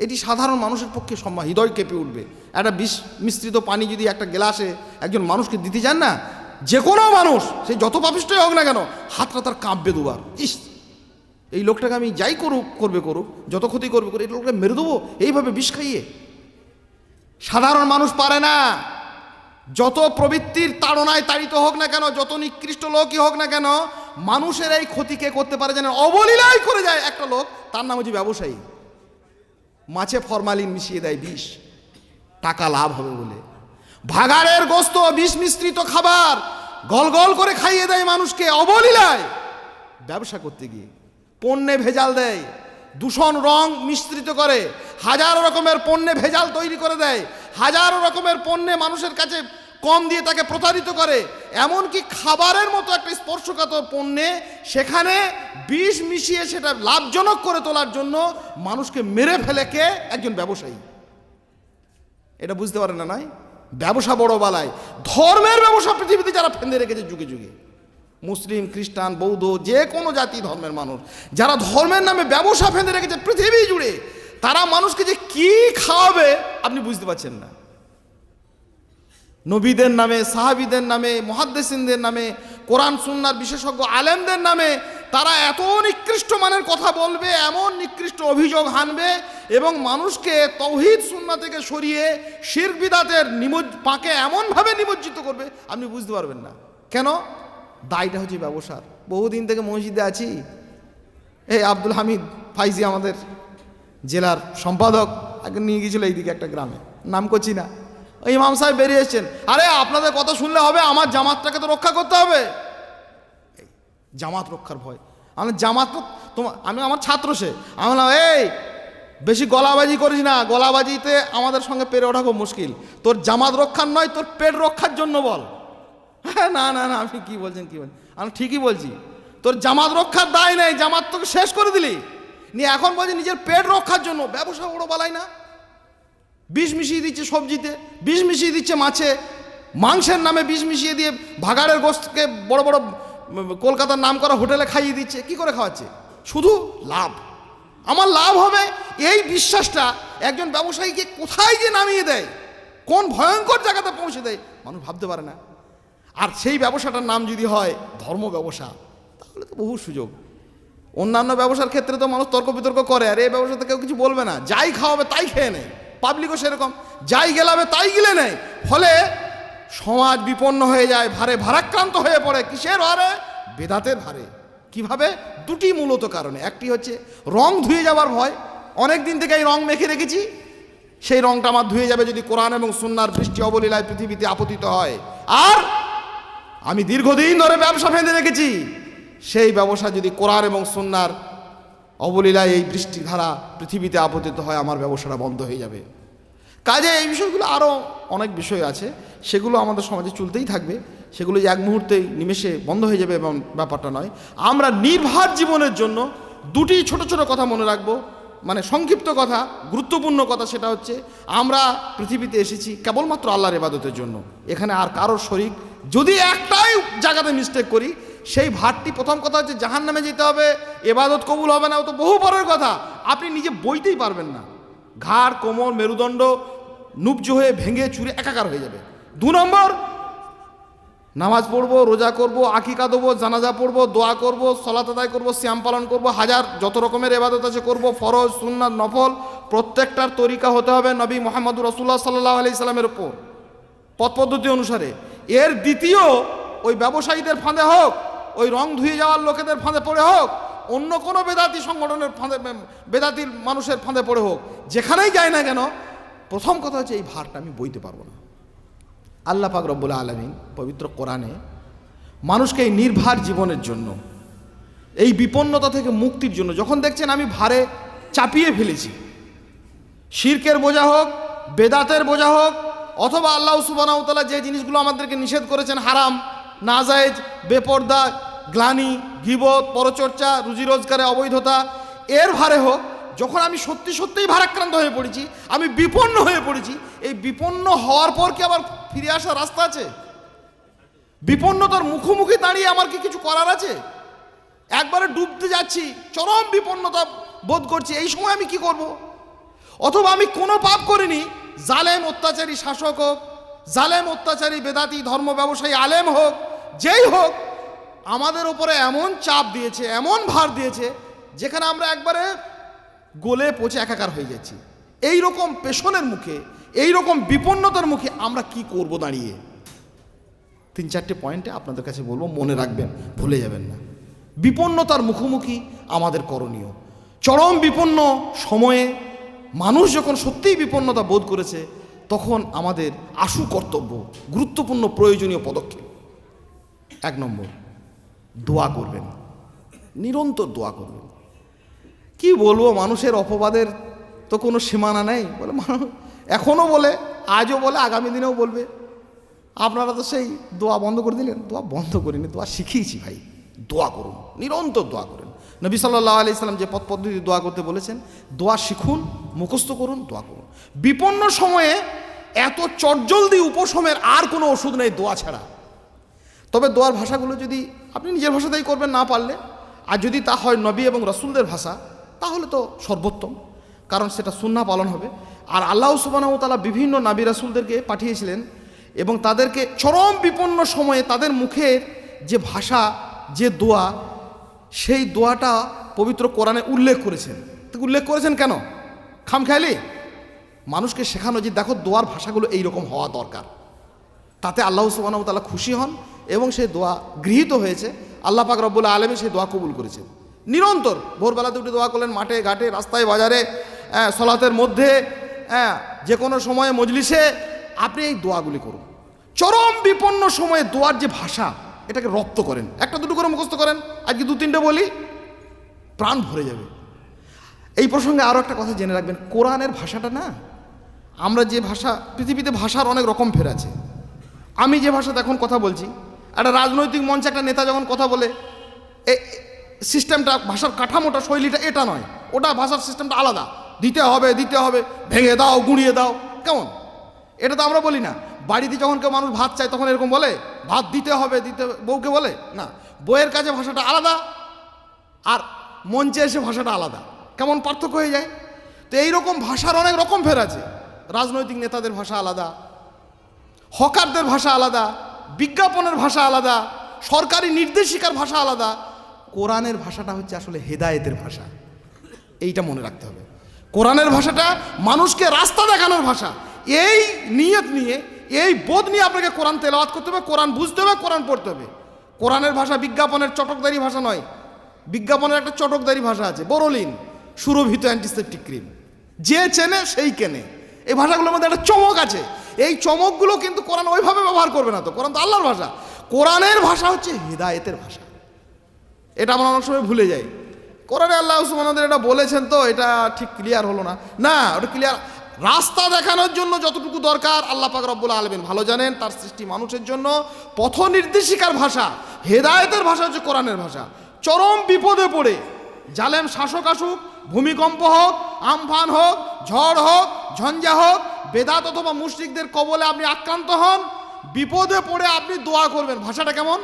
এটি সাধারণ মানুষের পক্ষে সম্ভব, হৃদয় কেঁপে উঠবে। একটা বিষ মিশ্রিত পানি যদি একটা গ্লাসে একজন মানুষকে দিতে যান না, যে কোনো মানুষ, সে যত পাপিষ্ঠই হোক না কেন, হাতটা তার কাঁপবে দুবার। ইস, এই লোকটাকে আমি যাই করুক, যত ক্ষতি করবে, এই লোকটাকে মেরে দেবো এইভাবে বিষ খাইয়ে। সাধারণ মানুষ পারে না। যত প্রবৃত্তির তাড়নায় তাড়িত হোক না কেন, যত নিকৃষ্ট লোকই হোক না কেন, মানুষের এই ক্ষতিকে করতে পারে যেন অবলীলায় করে যায় একটা লোক, তার নাম হচ্ছে ব্যবসায়ী। মাছে ফরমালিন মিশিয়ে দেয় বিষ, টাকা লাভ হবে বলে। ভাগাড়ের গোস্ত, বিষ মিশ্রিত খাবার গল গল করে খাইয়ে দেয় মানুষকে অবলীলায় ব্যবসা করতে গিয়ে। পণ্যে ভেজাল দেয়, দূষণ রং মিশ্রিত করে, হাজারো রকমের পণ্যে ভেজাল তৈরি করে দেয়, হাজারো রকমের পণ্যে মানুষের কাছে কম দিয়ে তাকে প্রতারিত করে। এমনকি খাবারের মতো একটা স্পর্শকাতর পণ্যে সেখানে বিষ মিশিয়ে সেটা লাভজনক করে তোলার জন্য মানুষকে মেরে ফেলে কে? একজন ব্যবসায়ী। এটা বুঝতে পারে না, নয়? ব্যবসা বড় বালায়। ধর্মের ব্যবসা পৃথিবীতে যারা ফেঁদে রেখেছে যুগে যুগে, মুসলিম, খ্রিস্টান, বৌদ্ধ, যে কোনো জাতি ধর্মের মানুষ যারা ধর্মের নামে ব্যবসা ফেঁদে রেখেছে পৃথিবী জুড়ে, তারা মানুষকে যে কি খাওয়াবে আপনি বুঝতে পারছেন না। নবীদের নামে, সাহাবীদের নামে, মুহাদ্দিসিনদের নামে, কোরআন সুন্নাহর বিশেষজ্ঞ আলেমদের নামে তারা এত নিকৃষ্ট মানের কথা বলবে, এমন নিকৃষ্ট অভিযোগ হানবে এবং মানুষকে তাওহীদ সুন্নাহ থেকে সরিয়ে শিরক বিদআতের পাকে এমনভাবে নিমজ্জিত করবে আপনি বুঝতে পারবেন না। কেন? দায়টা হচ্ছে ব্যবসার। বহুদিন থেকে মসজিদে আছি, এই আব্দুল হামিদ ফাইজি আমাদের জেলার সম্পাদক আগে নিয়ে গিয়েছিল এইদিকে একটা গ্রামে, নাম করছি না, ওই ইমাম সাহেব বেরিয়ে এসছেন, আরে আপনাদের কথা শুনলে হবে, আমার জামাতটাকে তো রক্ষা করতে হবে। জামাত রক্ষার ভয়, আমি জামাত আমি আমার ছাত্র, সে আমি বললাম এই বেশি গলাবাজি করিস না, গলাবাজিতে আমাদের সঙ্গে পেরে ওঠা খুব মুশকিল, তোর জামাত রক্ষার নয়, তোর পেট রক্ষার জন্য বল। হ্যাঁ, না না না, আপনি কি বলছেন, কি বলছেন? আমি ঠিকই বলছি, তোর জামাত রক্ষার দায় নেই, জামাত তোকে শেষ করে দিলি, নিয়ে এখন বলছি নিজের পেট রক্ষার জন্য। ব্যবসা বড় বালাই না? বিষ মিশিয়ে দিচ্ছে সবজিতে, বিষ মিশিয়ে দিচ্ছে মাছে, মাংসের নামে বিষ মিশিয়ে দিয়ে ভাগাড়ের গোশতকে বড় বড় কলকাতার নাম করা হোটেলে খাইয়ে দিচ্ছে। কি করে খাওয়াচ্ছে? শুধু লাভ, আমার লাভ হবে, এই বিশ্বাসটা একজন ব্যবসায়ীকে কোথায় যে নামিয়ে দেয়, কোন ভয়ঙ্কর জায়গাতে পৌঁছে দেয় মানুষ ভাবতে পারে না। আর সেই ব্যবসাটার নাম যদি হয় ধর্ম ব্যবসা, তাহলে তো বহু সুযোগ। অন্যান্য ব্যবসার ক্ষেত্রে তো মানুষ তর্ক বিতর্ক করে, আর এই ব্যবসাতে কেউ কিছু বলবে না, যাই খাওয়াবে তাই খেয়ে নেয়। পাবলিকও সেরকম, যাই গেলাবে তাই গিলে নেয়। ফলে সমাজ বিপন্ন হয়ে যায়, ভারাক্রান্ত হয়ে পড়ে। কিসের ভারে? বেদাতের ভারে। কিভাবে? দুটি মূলত কারণে। একটি হচ্ছে রং ধুয়ে যাবার ভয়, অনেক দিন থেকে এই রং মেখে রেখেছি, সেই রংটা আমার ধুয়ে যাবে যদি কোরআন এবং সুন্নাহর বৃষ্টি অবলীলায় পৃথিবীতে আপতিত হয়। আর আমি দীর্ঘদিন ধরে ব্যবসা ফেঁদে রেখেছি, সেই ব্যবসা যদি কোরআন এবং সুন্নাহর অবলীলায় এই বৃষ্টিধারা পৃথিবীতে আপতিত হয়, আমার ব্যবসাটা বন্ধ হয়ে যাবে। কাজে এই বিষয়গুলো আরও অনেক বিষয় আছে, সেগুলো আমাদের সমাজে চলতেই থাকবে, সেগুলো এক মুহূর্তেই নিমেষে বন্ধ হয়ে যাবে এবং ব্যাপারটা নয়। আমরা নির্ভার জীবনের জন্য দুটি ছোট ছোট কথা মনে রাখবো, মানে সংক্ষিপ্ত কথা, গুরুত্বপূর্ণ কথা। সেটা হচ্ছে আমরা পৃথিবীতে এসেছি কেবলমাত্র আল্লাহর ইবাদতের জন্য, এখানে আর কারোর শরীক। যদি একটাই জায়গাতে মিস্টেক করি, সেই ভারটি, প্রথম কথা হচ্ছে জাহান্নামে যেতে হবে, ইবাদত কবুল হবে না, ও তো বহু পরের কথা, আপনি নিজে বইতেই পারবেন না, ঘাড় কোমর মেরুদণ্ড নুবজ হয়ে ভেঙে চুরে একাকার হয়ে যাবে। 2 নম্বর, নামাজ পড়বো, রোজা করবো, আকিকা দেবো, জানাজা পড়বো, দোয়া করবো, সলাত আদায় করবো, সিয়াম পালন করবো, হাজার যত রকমের ইবাদত আছে করবো, ফরজ সুন্নাত নফল, প্রত্যেকটার তরিকা হতে হবে নবী মুহাম্মদুর রাসূলুল্লাহ সাল্লাল্লাহু আলাইহি সাল্লামের উপর পথ পদ্ধতি অনুসারে। এর দ্বিতীয়, ওই ব্যবসায়ীদের ফাঁদে হোক, ওই রং ধুয়ে যাওয়ার লোকেদের ফাঁদে পড়ে হোক, অন্য কোনো বেদাতি সংগঠনের ফাঁদে, বেদাতির মানুষের ফাঁদে পড়ে হোক, যেখানেই যায় না কেন, প্রথম কথা হচ্ছে এই ভারটা আমি বইতে পারবো না। আল্লাহ পাক রব্বুল আলামিন পবিত্র কোরআনে মানুষকে এই নির্ভার জীবনের জন্য, এই বিপন্নতা থেকে মুক্তির জন্য, যখন দেখছেন আমি ভারে চাপিয়ে ফেলেছি, শিরকের বোঝা হোক, বেদাতের বোঝা হোক, অথবা আল্লাহ সুবহানাহু ওয়া তাআলা যে জিনিসগুলো আমাদেরকে নিষেধ করেছেন, হারাম, নাজায়েজ, বেপরদা, গ্লানি, গীবত, পরচর্চা, রুজি রোজগারে অবৈধতা, এর ভারে হোক, যখন আমি সত্যি সত্যিই ভারাক্রান্ত হয়ে পড়েছি, আমি বিপন্ন হয়ে পড়েছি, এই বিপন্ন হওয়ার পর কি আবার ফিরে আসার রাস্তা আছে? বিপন্নতার মুখোমুখি দাঁড়িয়ে আমার কি কিছু করার আছে? একবারে ডুবতে যাচ্ছি, চরম বিপন্নতা বোধ করছি, এই সময় আমি কি করব? অথবা আমি কোনো পাপ করিনি, জালেম অত্যাচারী শাসক হোক, জালেম অত্যাচারী বেদাতি ধর্ম ব্যবসায়ী আলেম হোক, যেই হোক, আমাদের উপরে এমন চাপ দিয়েছে, এমন ভার দিয়েছে, যেখানে আমরা একবারে গলে পচে একাকার হয়ে যাচ্ছি। এই রকম পেশনের মুখে, এই রকম বিপন্নতার মুখে আমরা কি করব দাঁড়িয়ে? 3-4টে পয়েন্টে আপনাদের কাছে বলবো, মনে রাখবেন, ভুলে যাবেন না। বিপন্নতার মুখোমুখি আমাদের করণীয়। চরম বিপন্ন সময়ে মানুষ যখন সত্যিই বিপন্নতা বোধ করেছে, তখন আমাদের আশু কর্তব্য, গুরুত্বপূর্ণ প্রয়োজনীয় পদক্ষেপ। 1 নম্বর, দোয়া করবেন, নিরন্তর দোয়া করবেন। কি বলবো, মানুষের অপবাদের তো কোনো সীমানা নেই। বলে মানুষ এখনও বলে, আজও বলে, আগামী দিনেও বলবে। আপনারা তো সেই দোয়া বন্ধ করে দিলেন। দোয়া বন্ধ করিনি, দোয়া শিখিয়েছি ভাই। দোয়া করুন, নিরন্তর দোয়া করুন। নবী সাল্লাল্লাহু আলাইহি সাল্লাম যে পথ পদ্ধতি দোয়া করতে বলেছেন, দোয়া শিখুন, মুখস্থ করুন, দোয়া করুন। বিপন্ন সময়ে এত চটজলদি উপশমের আর কোনো ওষুধ নেই দোয়া ছাড়া। তবে দোয়ার ভাষাগুলো যদি আপনি নিজের ভাষাতেই করবেন না পারলে, আর যদি তা হয় নবী এবং রাসূলদের ভাষা, তাহলে তো সর্বোত্তম, কারণ সেটা সুন্নাহ পালন হবে। আর আল্লাহ সুবহানাহু ওয়া তাআলা বিভিন্ন নবী রাসূলদেরকে পাঠিয়েছিলেন এবং তাদেরকে চরম বিপন্ন সময়ে তাদের মুখের যে ভাষা, যে দোয়া, সেই দোয়াটা পবিত্র কোরআনে উল্লেখ করেছেন। উল্লেখ করেছেন কেন? খামখেয়ালি? মানুষকে শেখানো যে দেখো দোয়ার ভাষাগুলো এইরকম হওয়া দরকার, তাতে আল্লাহ সুবহানাহু ওয়া তাআলা খুশি হন এবং সেই দোয়া গৃহীত হয়েছে। আল্লাহ পাক রব্বুল আলামিন সেই দোয়া কবুল করেছেন। নিরন্তর ভোরবেলাতে উঠে দোয়া করলেন, মাঠে ঘাটে, রাস্তায় বাজারে, সলাতের মধ্যে, যে কোনো সময়ে মজলিসে আপনি এই দোয়াগুলি করুন। চরম বিপন্ন সময়ে দোয়ার যে ভাষা, এটাকে রপ্ত করেন, একটা দুটো করে মুখস্থ করেন, আজকে 2-3টে বলি, প্রাণ ভরে যাবে। এই প্রসঙ্গে আরও একটা কথা জেনে রাখবেন, কোরআনের ভাষাটা না, আমরা যে ভাষা, পৃথিবীতে ভাষার অনেক রকম ফের আছে। আমি যে ভাষাতে এখন কথা বলছি, একটা রাজনৈতিক মঞ্চে একটা নেতা যখন কথা বলে, সিস্টেমটা, ভাষার কাঠামোটা, শৈলীটা এটা নয়, ওটা ভাষার সিস্টেমটা আলাদা। দিতে হবে, ভেঙে দাও, গুঁড়িয়ে দাও, কেমন? এটা তো আমরা বলি না। বাড়িতে যখন কেউ মানুষ ভাত চায় তখন এরকম বলে, ভাত দিতে হবে, বউকে বলে না। বউয়ের কাছে ভাষাটা আলাদা, আর মঞ্চে এসে ভাষাটা আলাদা, কেমন পার্থক্য হয়ে যায়। তো এইরকম ভাষার অনেক রকম ফের আছে। রাজনৈতিক নেতাদের ভাষা আলাদা, হকারদের ভাষা আলাদা, বিজ্ঞাপনের ভাষা আলাদা, সরকারি নির্দেশিকার ভাষা আলাদা। কোরআনের ভাষাটা হচ্ছে আসলে হেদায়েতের ভাষা, এইটা মনে রাখতে হবে। কোরআনের ভাষাটা মানুষকে রাস্তা দেখানোর ভাষা। এই নিয়ত নিয়ে, এই বোধ নিয়ে আপনাকে কোরআন তেলাওয়াত করতে হবে, কোরআন বুঝতে হবে, কোরআন পড়তে হবে। কোরআনের ভাষা বিজ্ঞাপনের চটকদারি ভাষা নয়। বিজ্ঞাপনের একটা চটকদারি ভাষা আছে, বোরোলিন, সুরভিত অ্যান্টিসেপটিক ক্রিম, যে চেনে সেই কেনে। এই ভাষাগুলোর মধ্যে একটা চমক আছে। এই চমকগুলো কিন্তু কোরআন ওইভাবে ব্যবহার করবে না। তো কোরআন তো আল্লাহর ভাষা। কোরআনের ভাষা হচ্ছে হিদায়েতের ভাষা। এটা আমরা অনেক সময় ভুলে যাই। কোরআনে আল্লাহ সুবহানাহু এটা বলেছেন, তো এটা ঠিক ক্লিয়ার হলো না। না, ওটা ক্লিয়ার, রাস্তা দেখানোর জন্য যতটুকু দরকার আল্লাহ পাক রব্বুল আলামিন ভালো জানেন। তার সৃষ্টি মানুষের জন্য পথ নির্দেশিকার ভাষা, হেদায়েতের ভাষা হচ্ছে কোরআনের ভাষা। চরম বিপদে পড়ে, জালেম শাসক আসুক, ভূমিকম্প হোক, আমফান হোক, ঝড় হোক, ঝঞ্ঝা হোক, বেদাত অথবা মুশরিকদের কবলে আপনি আক্রান্ত হন, বিপদে পড়ে আপনি দোয়া করবেন। ভাষাটা কেমন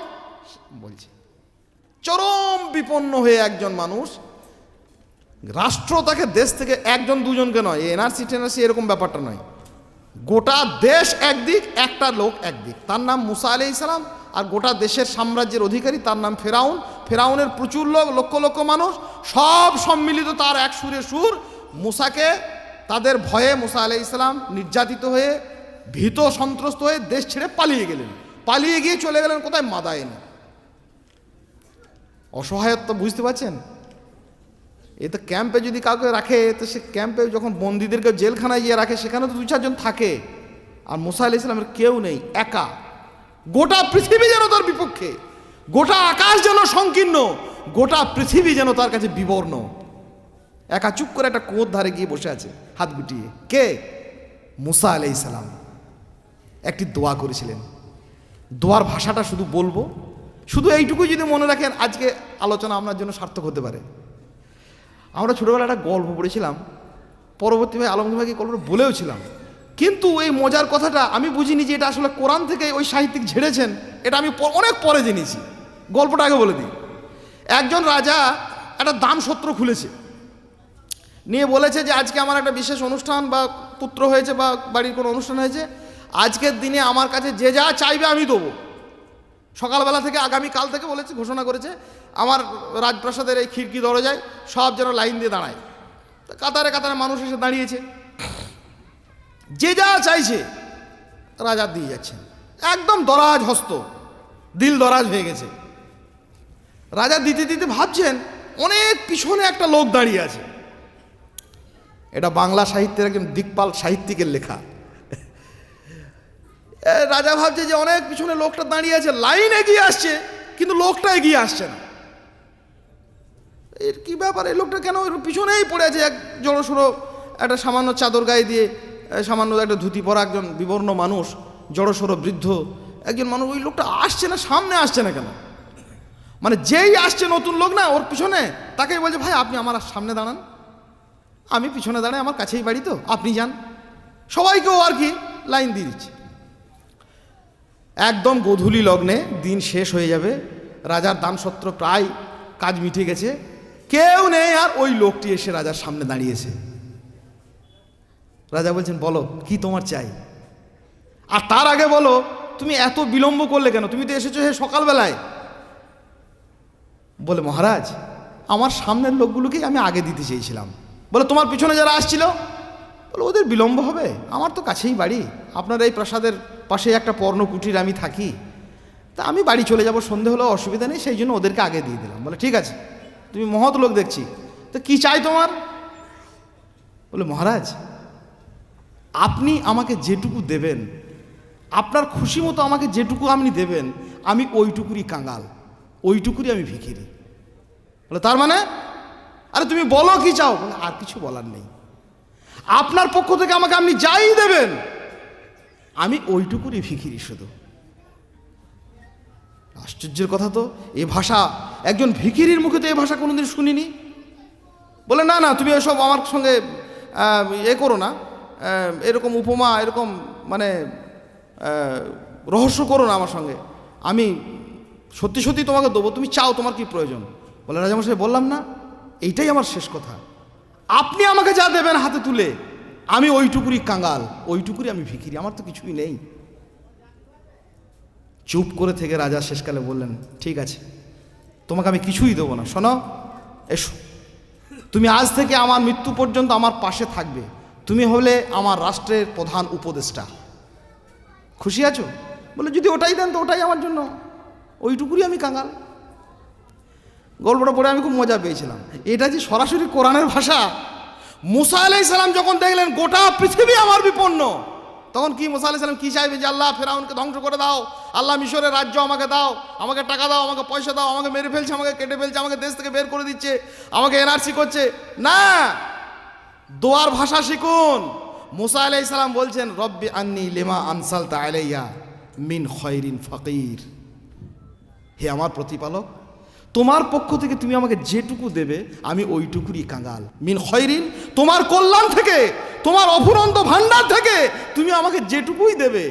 বলছি? চরম বিপন্ন হয়ে একজন মানুষ, রাষ্ট্র তাকে দেশ থেকে একজন দুজনকে নয়, এনআরসি টেনআরসি এরকম ব্যাপারটা নয়, গোটা দেশ একদিক, একটা লোক একদিক, তার নাম মুসা আলাইহিস সালাম। আর গোটা দেশের সাম্রাজ্যের অধিকারী তার নাম ফেরাউন। ফেরাউনের প্রচুর লোক, লক্ষ লক্ষ মানুষ, সব সম্মিলিত তার এক সুরে সুর। মুসাকে তাদের ভয়ে মুসা আলাইহিস সালাম নির্যাতিত হয়ে, ভীত সন্ত্রস্ত হয়ে দেশ ছেড়ে পালিয়ে গেলেন। পালিয়ে গিয়ে চলে গেলেন কোথায়? মাদায়েনে। অসহায়ত্ব বুঝতে পারছেন? এ তো ক্যাম্পে যদি কাউকে রাখে, তো সে ক্যাম্পে যখন বন্দীদেরকে জেলখানায় গিয়ে রাখে, সেখানে তো 2-4 জন থাকে। আর মুসা আলাইহিস সালামের কেউ নেই, একা। গোটা পৃথিবী যেন তার বিপক্ষে, গোটা আকাশ যেন সংকীর্ণ, গোটা পৃথিবী যেন তার কাছে বিবর্ণ। একা চুপ করে একটা কুয়োর ধারে গিয়ে বসে আছে হাত গুটিয়ে। কে? মুসা আলাইহিস সালাম। একটি দোয়া করেছিলেন। দোয়ার ভাষাটা শুধু বলবো, শুধু এইটুকু যদি মনে রাখেন, আজকে আলোচনা আপনার জন্য সার্থক হতে পারে। আমরা ছোটোবেলায় একটা গল্প পড়েছিলাম, পরবর্তীভাবে আলমগীর ভাইকে গল্পটা বলেও ছিলাম, কিন্তু এই মজার কথাটা আমি বুঝিনি যে এটা আসলে কোরআন থেকে ওই সাহিত্যিক ঝেড়েছেন। এটা আমি অনেক পরে জেনেছি। গল্পটা আগে বলে দিই। একজন রাজা একটা দান সত্র খুলেছে, নিয়ে বলেছে যে আজকে আমার একটা বিশেষ অনুষ্ঠান, বা পুত্র হয়েছে, বা বাড়ির কোনো অনুষ্ঠান হয়েছে, আজকের দিনে আমার কাছে যে যা চাইবে আমি দেবো। সকালবেলা থেকে, আগামীকাল থেকে বলেছে, ঘোষণা করেছে, আমার রাজপ্রাসাদের এই খিড়কি দরজায় সব যেন লাইন দিয়ে দাঁড়ায়। কাতারে কাতারে মানুষ এসে দাঁড়িয়েছে, যে যা চাইছে রাজা দিয়ে যাচ্ছেন। একদম দরাজ হস্ত, দিল দরাজ হয়ে গেছে। রাজা দিতে দিতে ভাবছেন, অনেক পিছনে একটা লোক দাঁড়িয়ে আছে। এটা বাংলা সাহিত্যের একজন দিকপাল সাহিত্যিকের লেখা। রাজা ভাবছে যে অনেক পিছনে লোকটা দাঁড়িয়ে আছে, লাইন এগিয়ে আসছে, কিন্তু লোকটা এগিয়ে আসছে না। এর কি ব্যাপার? এই লোকটা কেন পিছনেই পড়ে আছে? এক জড়সড়ো একটা সামান্য চাদর গায়ে দিয়ে, সামান্য একটা ধুতি পরা একজন বিবর্ণ মানুষ, জড়সড়ো বৃদ্ধ একজন মানুষ, ওই লোকটা আসছে না, সামনে আসছে না কেন? মানে যেই আসছে নতুন লোক না, ওর পিছনে তাকেই বলছে, ভাই আপনি আমার সামনে দাঁড়ান, আমি পিছনে দাঁড়াই, আমার কাছেই বাড়ি, তো আপনি যান। সবাইকেও আর কি লাইন দিয়ে দিচ্ছি। একদম গোধূলি লগ্নে দিন শেষ হয়ে যাবে, রাজার দানসত্র প্রায় কাজ মিটে গেছে, কেউ নেই, আর ওই লোকটি এসে রাজার সামনে দাঁড়িয়েছে। রাজা বলছেন, বলো কি তোমার চাই? আর তার আগে বলো, তুমি এত বিলম্ব করলে কেন? তুমি তো এসেছো হে সকালবেলায়। বলে, মহারাজ, আমার সামনের লোকগুলোকেই আমি আগে দিতে চেয়েছিলাম। বলে, তোমার পিছনে যারা আসছিল? বলে, ওদের বিলম্ব হবে, আমার তো কাছেই বাড়ি, আপনার এই প্রাসাদের পাশে একটা পর্ণকুটির আমি থাকি, তা আমি বাড়ি চলে যাব, সন্ধে হলেও অসুবিধা নেই, সেই জন্য ওদেরকে আগে দিয়ে দিলাম। বলে, ঠিক আছে, তুমি মহৎ লোক দেখছি, তো কি চাই তোমার? বলে, মহারাজ, আপনি আমাকে যেটুকু দেবেন, আপনার খুশি মতো আমাকে যেটুকু আপনি দেবেন, আমি ওইটুকুরই কাঙাল, ওইটুকুরই আমি ভিখিরি। বলে, তার মানে? আরে তুমি বলো কি চাও? বলে, আর কিছু বলার নেই, আপনার পক্ষ থেকে আমাকে আপনি যাই দেবেন, আমি ওইটুকুরই ভিখিরি শুধু। আশ্চর্যের কথা তো, এ ভাষা একজন ভিখিরির মুখে তো এ ভাষা কোনোদিন শুনিনি। বলে, না না, তুমি এসব আমার সঙ্গে করো না, এরকম উপমা, এরকম মানে রহস্য করো না আমার সঙ্গে, আমি সত্যি সত্যি তোমাকে দেবো, তুমি চাও, তোমার কি প্রয়োজন? বলে, রাজামশাই, বললাম না, এইটাই আমার শেষ কথা, আপনি আমাকে যা দেবেন হাতে তুলে, আমি ওইটুকুরই কাঙাল, ওইটুকুরই আমি ভিখিরি, আমার তো কিছুই নেই। চুপ করে থেকে রাজা শেষকালে বললেন, ঠিক আছে, তোমাকে আমি কিছুই দেবো না, শোনো, এসো, তুমি আজ থেকে আমার মৃত্যু পর্যন্ত আমার পাশে থাকবে, তুমি হলে আমার রাষ্ট্রের প্রধান উপদেষ্টা, খুশি আছো? বলে, যদি ওটাই দেন তো ওটাই আমার জন্য, ওইটুকুরই আমি কাঙাল। গল্পটা পড়ে আমি খুব মজা পেয়েছিলাম, এটা যে সরাসরি কোরআনের ভাষা। মুসা আলাইহিস সালাম যখন দেখলেন গোটা পৃথিবী আমার বিপন্ন, তখন কি মুসা আলাইহিস সালাম কি চাইবেন? যে আল্লাহ ফেরাউনকে ধ্বংস করে দাও, আল্লাহ মিশরের রাজ্য আমাকে দাও, আমাকে টাকা দাও, আমাকে পয়সা দাও, আমাকে মেরে ফেলছে, আমাকে কেটে ফেলছে, আমাকে দেশ থেকে বের করে দিচ্ছে, আমাকে এনআরসি করছে। না, দোয়ার ভাষা শিখুন। মুসা আলাইহিস সালাম বলছেন, রব্বি আন্নি লিমা আনসালতা আলাইয়া মিন খয়রিন ফাকির, হে আমার প্রতিপালক, তোমার পক্ষ থেকে তুমি আমাকে যেটুকু দেবে, আমি ওইটুকুরই কাঙাল। মিন খয়রিন, তোমার কল্যাণ থেকে, তোমার অফুরন্ত ভান্ডার থেকে তুমি আমাকে যেটুকুই দেবে,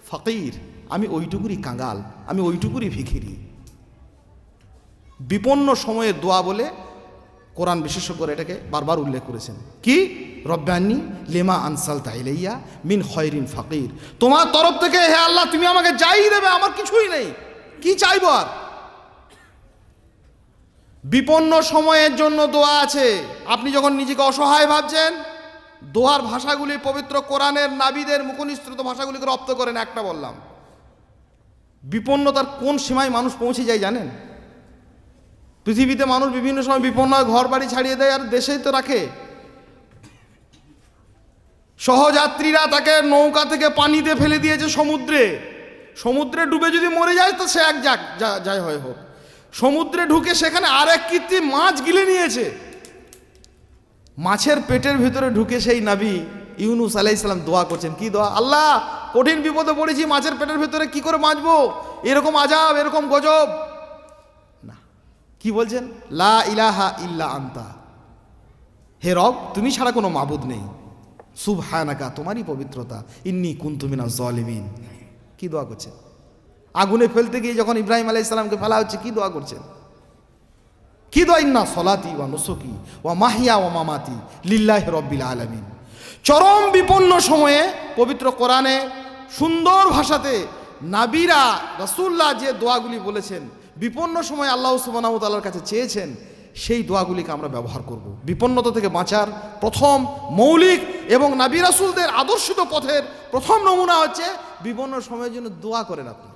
ফাকির, আমি ওইটুকুরই কাঙাল, আমি ওইটুকুরই ভিখিরি। বিপন্ন সময়ের দোয়া বলে কোরআন বিশেষজ্ঞরা এটাকে বারবার উল্লেখ করেছেন। কি? রব্বানি লেমা আনসালতা ইলাইয়া মিন খয়রিন ফাকির, তোমার তরফ থেকে হে আল্লাহ তুমি আমাকে যাই দেবে, আমার কিছুই নেই, কি চাইবো আর? বিপন্ন সময়ের জন্য দোয়া আছে। আপনি যখন নিজেকে অসহায় ভাবছেন, দোয়ার ভাষাগুলি পবিত্র কোরআনের নাবিদের মুখনিসৃত ভাষাগুলিকে রপ্ত করেন। একটা বললাম, বিপন্নতার কোন সীমায় মানুষ পৌঁছে যায় জানেন? পৃথিবীতে মানুষ বিভিন্ন সময় বিপন্ন হয়, ঘর বাড়ি ছাড়িয়ে দেয়, আর দেশেই তো রাখে। সহযাত্রীরা তাকে নৌকা থেকে পানিতে ফেলে দিয়েছে সমুদ্রে, সমুদ্রে ডুবে যদি মরে যায় তো সে এক যাই হয় হোক, সমুদ্রে ঢুকে সেখানে আরেক কৃত্রিম মাছ গিলে নিয়েছে। মাছের পেটের ভিতরে ঢুকে সেই নবী ইউনুস আলাইহিস সালাম দোয়া করছেন। কি দোয়া? আল্লাহ, কঠিন বিপদে পড়েছি, মাছের পেটের ভিতরে কি করে বাঁচবো, এরকম আযাব, এরকম গজব। না, কি বলছেন? লা ইলাহা ইল্লা আনতা, হে রব তুমি ছাড়া কোনো মাবুদ নেই, সুবহানাকা, তোমারই পবিত্রতা, ইন্নী কুনতু মিনাজ জালিমিন। কি দোয়া করছেন? আগুনে ফেলতে গিয়ে যখন ইব্রাহিম আলাইহিস সালামকে ফেলা হচ্ছে, কি দোয়া করছেন? কি দোয়া? ইন্না সলাতি ওয়া নুসুকি ওয়া মাহিয়া ওয়া মামাতি লিল্লাহি রাব্বিল আলামিন। চরম বিপন্ন সময়ে পবিত্র কোরআনে সুন্দর ভাষাতে নাবিরা রাসূলুল্লাহ যে দোয়াগুলি বলেছেন, বিপন্ন সময়ে আল্লাহ সুবহানাহু ওয়া তাআলার কাছে চেয়েছেন, সেই দোয়াগুলিকে আমরা ব্যবহার করব। বিপন্নতা থেকে বাঁচার প্রথম মৌলিক এবং নবী রাসূলদের আদর্শিত পথের প্রথম নমুনা হচ্ছে বিপন্ন সময়ের জন্য দোয়া করেন। আপনি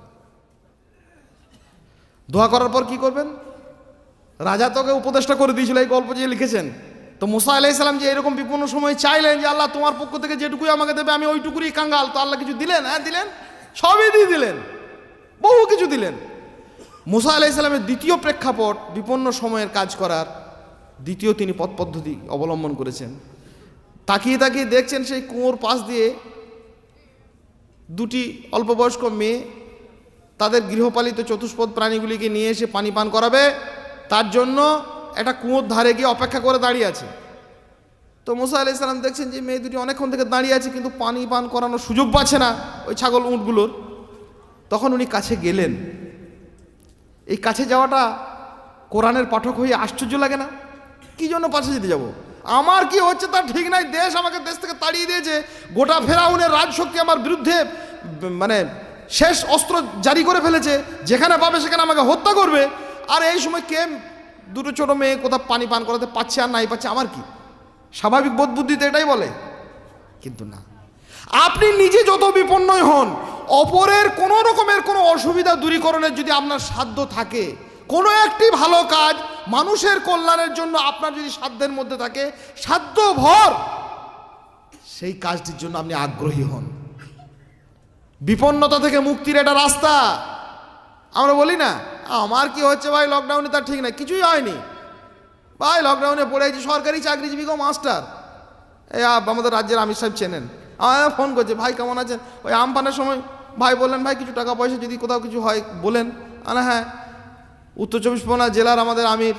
দোয়া করার পর কি করবেন? রাজা তোকে উপদেষ্টা করে দিয়েছিল, এই গল্প যে লিখেছেন। তো মুসা আলাইহিস সালাম যে এরকম বিপন্ন সময় চাইলেন যে আল্লাহ তোমার পক্ষ থেকে যেটুকুই আমাকে দেবে, আমি ওইটুকুরই কাঙ্গাল। তো আল্লাহ কিছু দিলেন? হ্যাঁ দিলেন, সবই দিয়ে দিলেন, বহু কিছু দিলেন। মুসা আলাইহিস সালামের দ্বিতীয় প্রেক্ষাপট বিপন্ন সময়ের কাজ করার, দ্বিতীয় তিনি পথ পদ্ধতি অবলম্বন করেছেন। তাকিয়ে তাকিয়ে দেখছেন সেই কুয়োর পাশ দিয়ে দুটি অল্পবয়স্ক মেয়ে তাদের গৃহপালিত চতুষ্পদ প্রাণীগুলিকে নিয়ে এসে পানি পান করাবে, তার জন্য একটা কুয়োর ধারে গিয়ে অপেক্ষা করে দাঁড়িয়ে আছে। তো মুসা আলাইহিস সালাম দেখছেন যে মেয়ে দুটি অনেকক্ষণ থেকে দাঁড়িয়ে আছে, কিন্তু পানি পান করানোর সুযোগ পাচ্ছে না ওই ছাগল উটগুলোর। তখন উনি কাছে গেলেন। এই কাছে যাওয়াটা কোরআনের পাঠক হয়ে আশ্চর্য লাগে না? কি জন্য পাশে যেতে যাব? আমার কি হচ্ছে তার ঠিক নাই, দেশ আমাকে দেশ থেকে তাড়িয়ে দিয়েছে, গোটা ফেরাউনের রাজশক্তি আমার বিরুদ্ধে মানে শেষ অস্ত্র জারি করে ফেলেছে, যেখানে পাবে সেখানে আমাকে হত্যা করবে। আর এই সময় কে দুটো ছোট মেয়ে কোথাও পানি পান করাতে পাচ্ছে আর নাই পাচ্ছে, আমার কি? স্বাভাবিক বোধ বুদ্ধিতে এটাই বলে, কিন্তু না। আপনি নিজে যত বিপন্নই হন, অপরের কোনো রকমের কোনো অসুবিধা দূরীকরণের যদি আপনার সাধ্য থাকে, কোনো একটি ভালো কাজ মানুষের কল্যাণের জন্য আপনার যদি সাধ্যের মধ্যে থাকে, সাধ্যভর সেই কাজটির জন্য আপনি আগ্রহী হন। বিপন্নতা থেকে মুক্তির এটা রাস্তা। আমরা বলি না আমার কি হচ্ছে ভাই লকডাউনে, তার ঠিক নাই, কিছুই হয়নি ভাই, লকডাউনে পড়ে আছি, সরকারি চাকরিজীবী গো মাস্টার। এই আমাদের রাজ্যের আমির সাহেব চেনেন, আমার ফোন করছে, ভাই কেমন আছেন? ওই আমপানের সময় ভাই বললেন ভাই কিছু টাকা পয়সা যদি কোথাও কিছু হয় বলেন। হ্যাঁ, উত্তর চব্বিশ পরগনা জেলার আমাদের আমির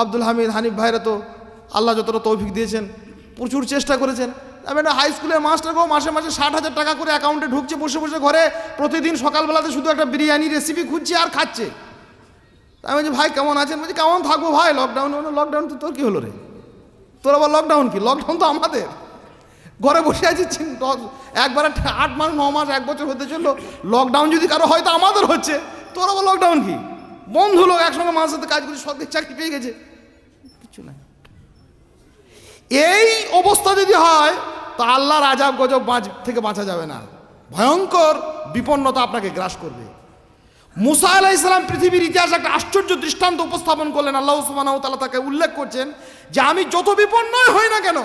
আব্দুল হামিদ হানিফ ভাইরা তো আল্লাহ যতটা তৌফিক দিয়েছেন, প্রচুর চেষ্টা করেছেন। আমি একটা হাই স্কুলের মাস্টার গো, মাসে মাসে 60,000 টাকা করে অ্যাকাউন্টে ঢুকছে, বসে বসে ঘরে প্রতিদিন সকালবেলাতে শুধু একটা বিরিয়ানি রেসিপি খুঁজছে আর খাচ্ছে। আমি বলছি ভাই কেমন আছেন? বলছি কেমন থাকবো ভাই, লকডাউন। লকডাউন তো তোর কী হলো রে? তোর আবার লকডাউন কি? লকডাউন তো আমাদের, ঘরে বসে আছি একবারে 8 মাস 9 মাস 1 বছর হতে চললো। লকডাউন যদি কারো হয়তো আমাদের হচ্ছে, তোর আবার লকডাউন কি? বন্ধু লোক একসঙ্গে মানুষের সাথে কাজ করি, সরকারি চাকরি পেয়ে গেছে, কিছু না। এই অবস্থা যদি হয় তা আল্লাহর আযাব গজব থেকে বাঁচা যাবে না, ভয়ঙ্কর বিপন্নতা আপনাকে গ্রাস করবে। মুসা আলাইহিস সালাম পৃথিবীর ইতিহাসে একটা আশ্চর্য দৃষ্টান্ত উপস্থাপন করলেন। আল্লাহ সুবহানাহু ওয়া তাআলা তাকে উল্লেখ করছেন যে আমি যত বিপন্নই হই না কেন,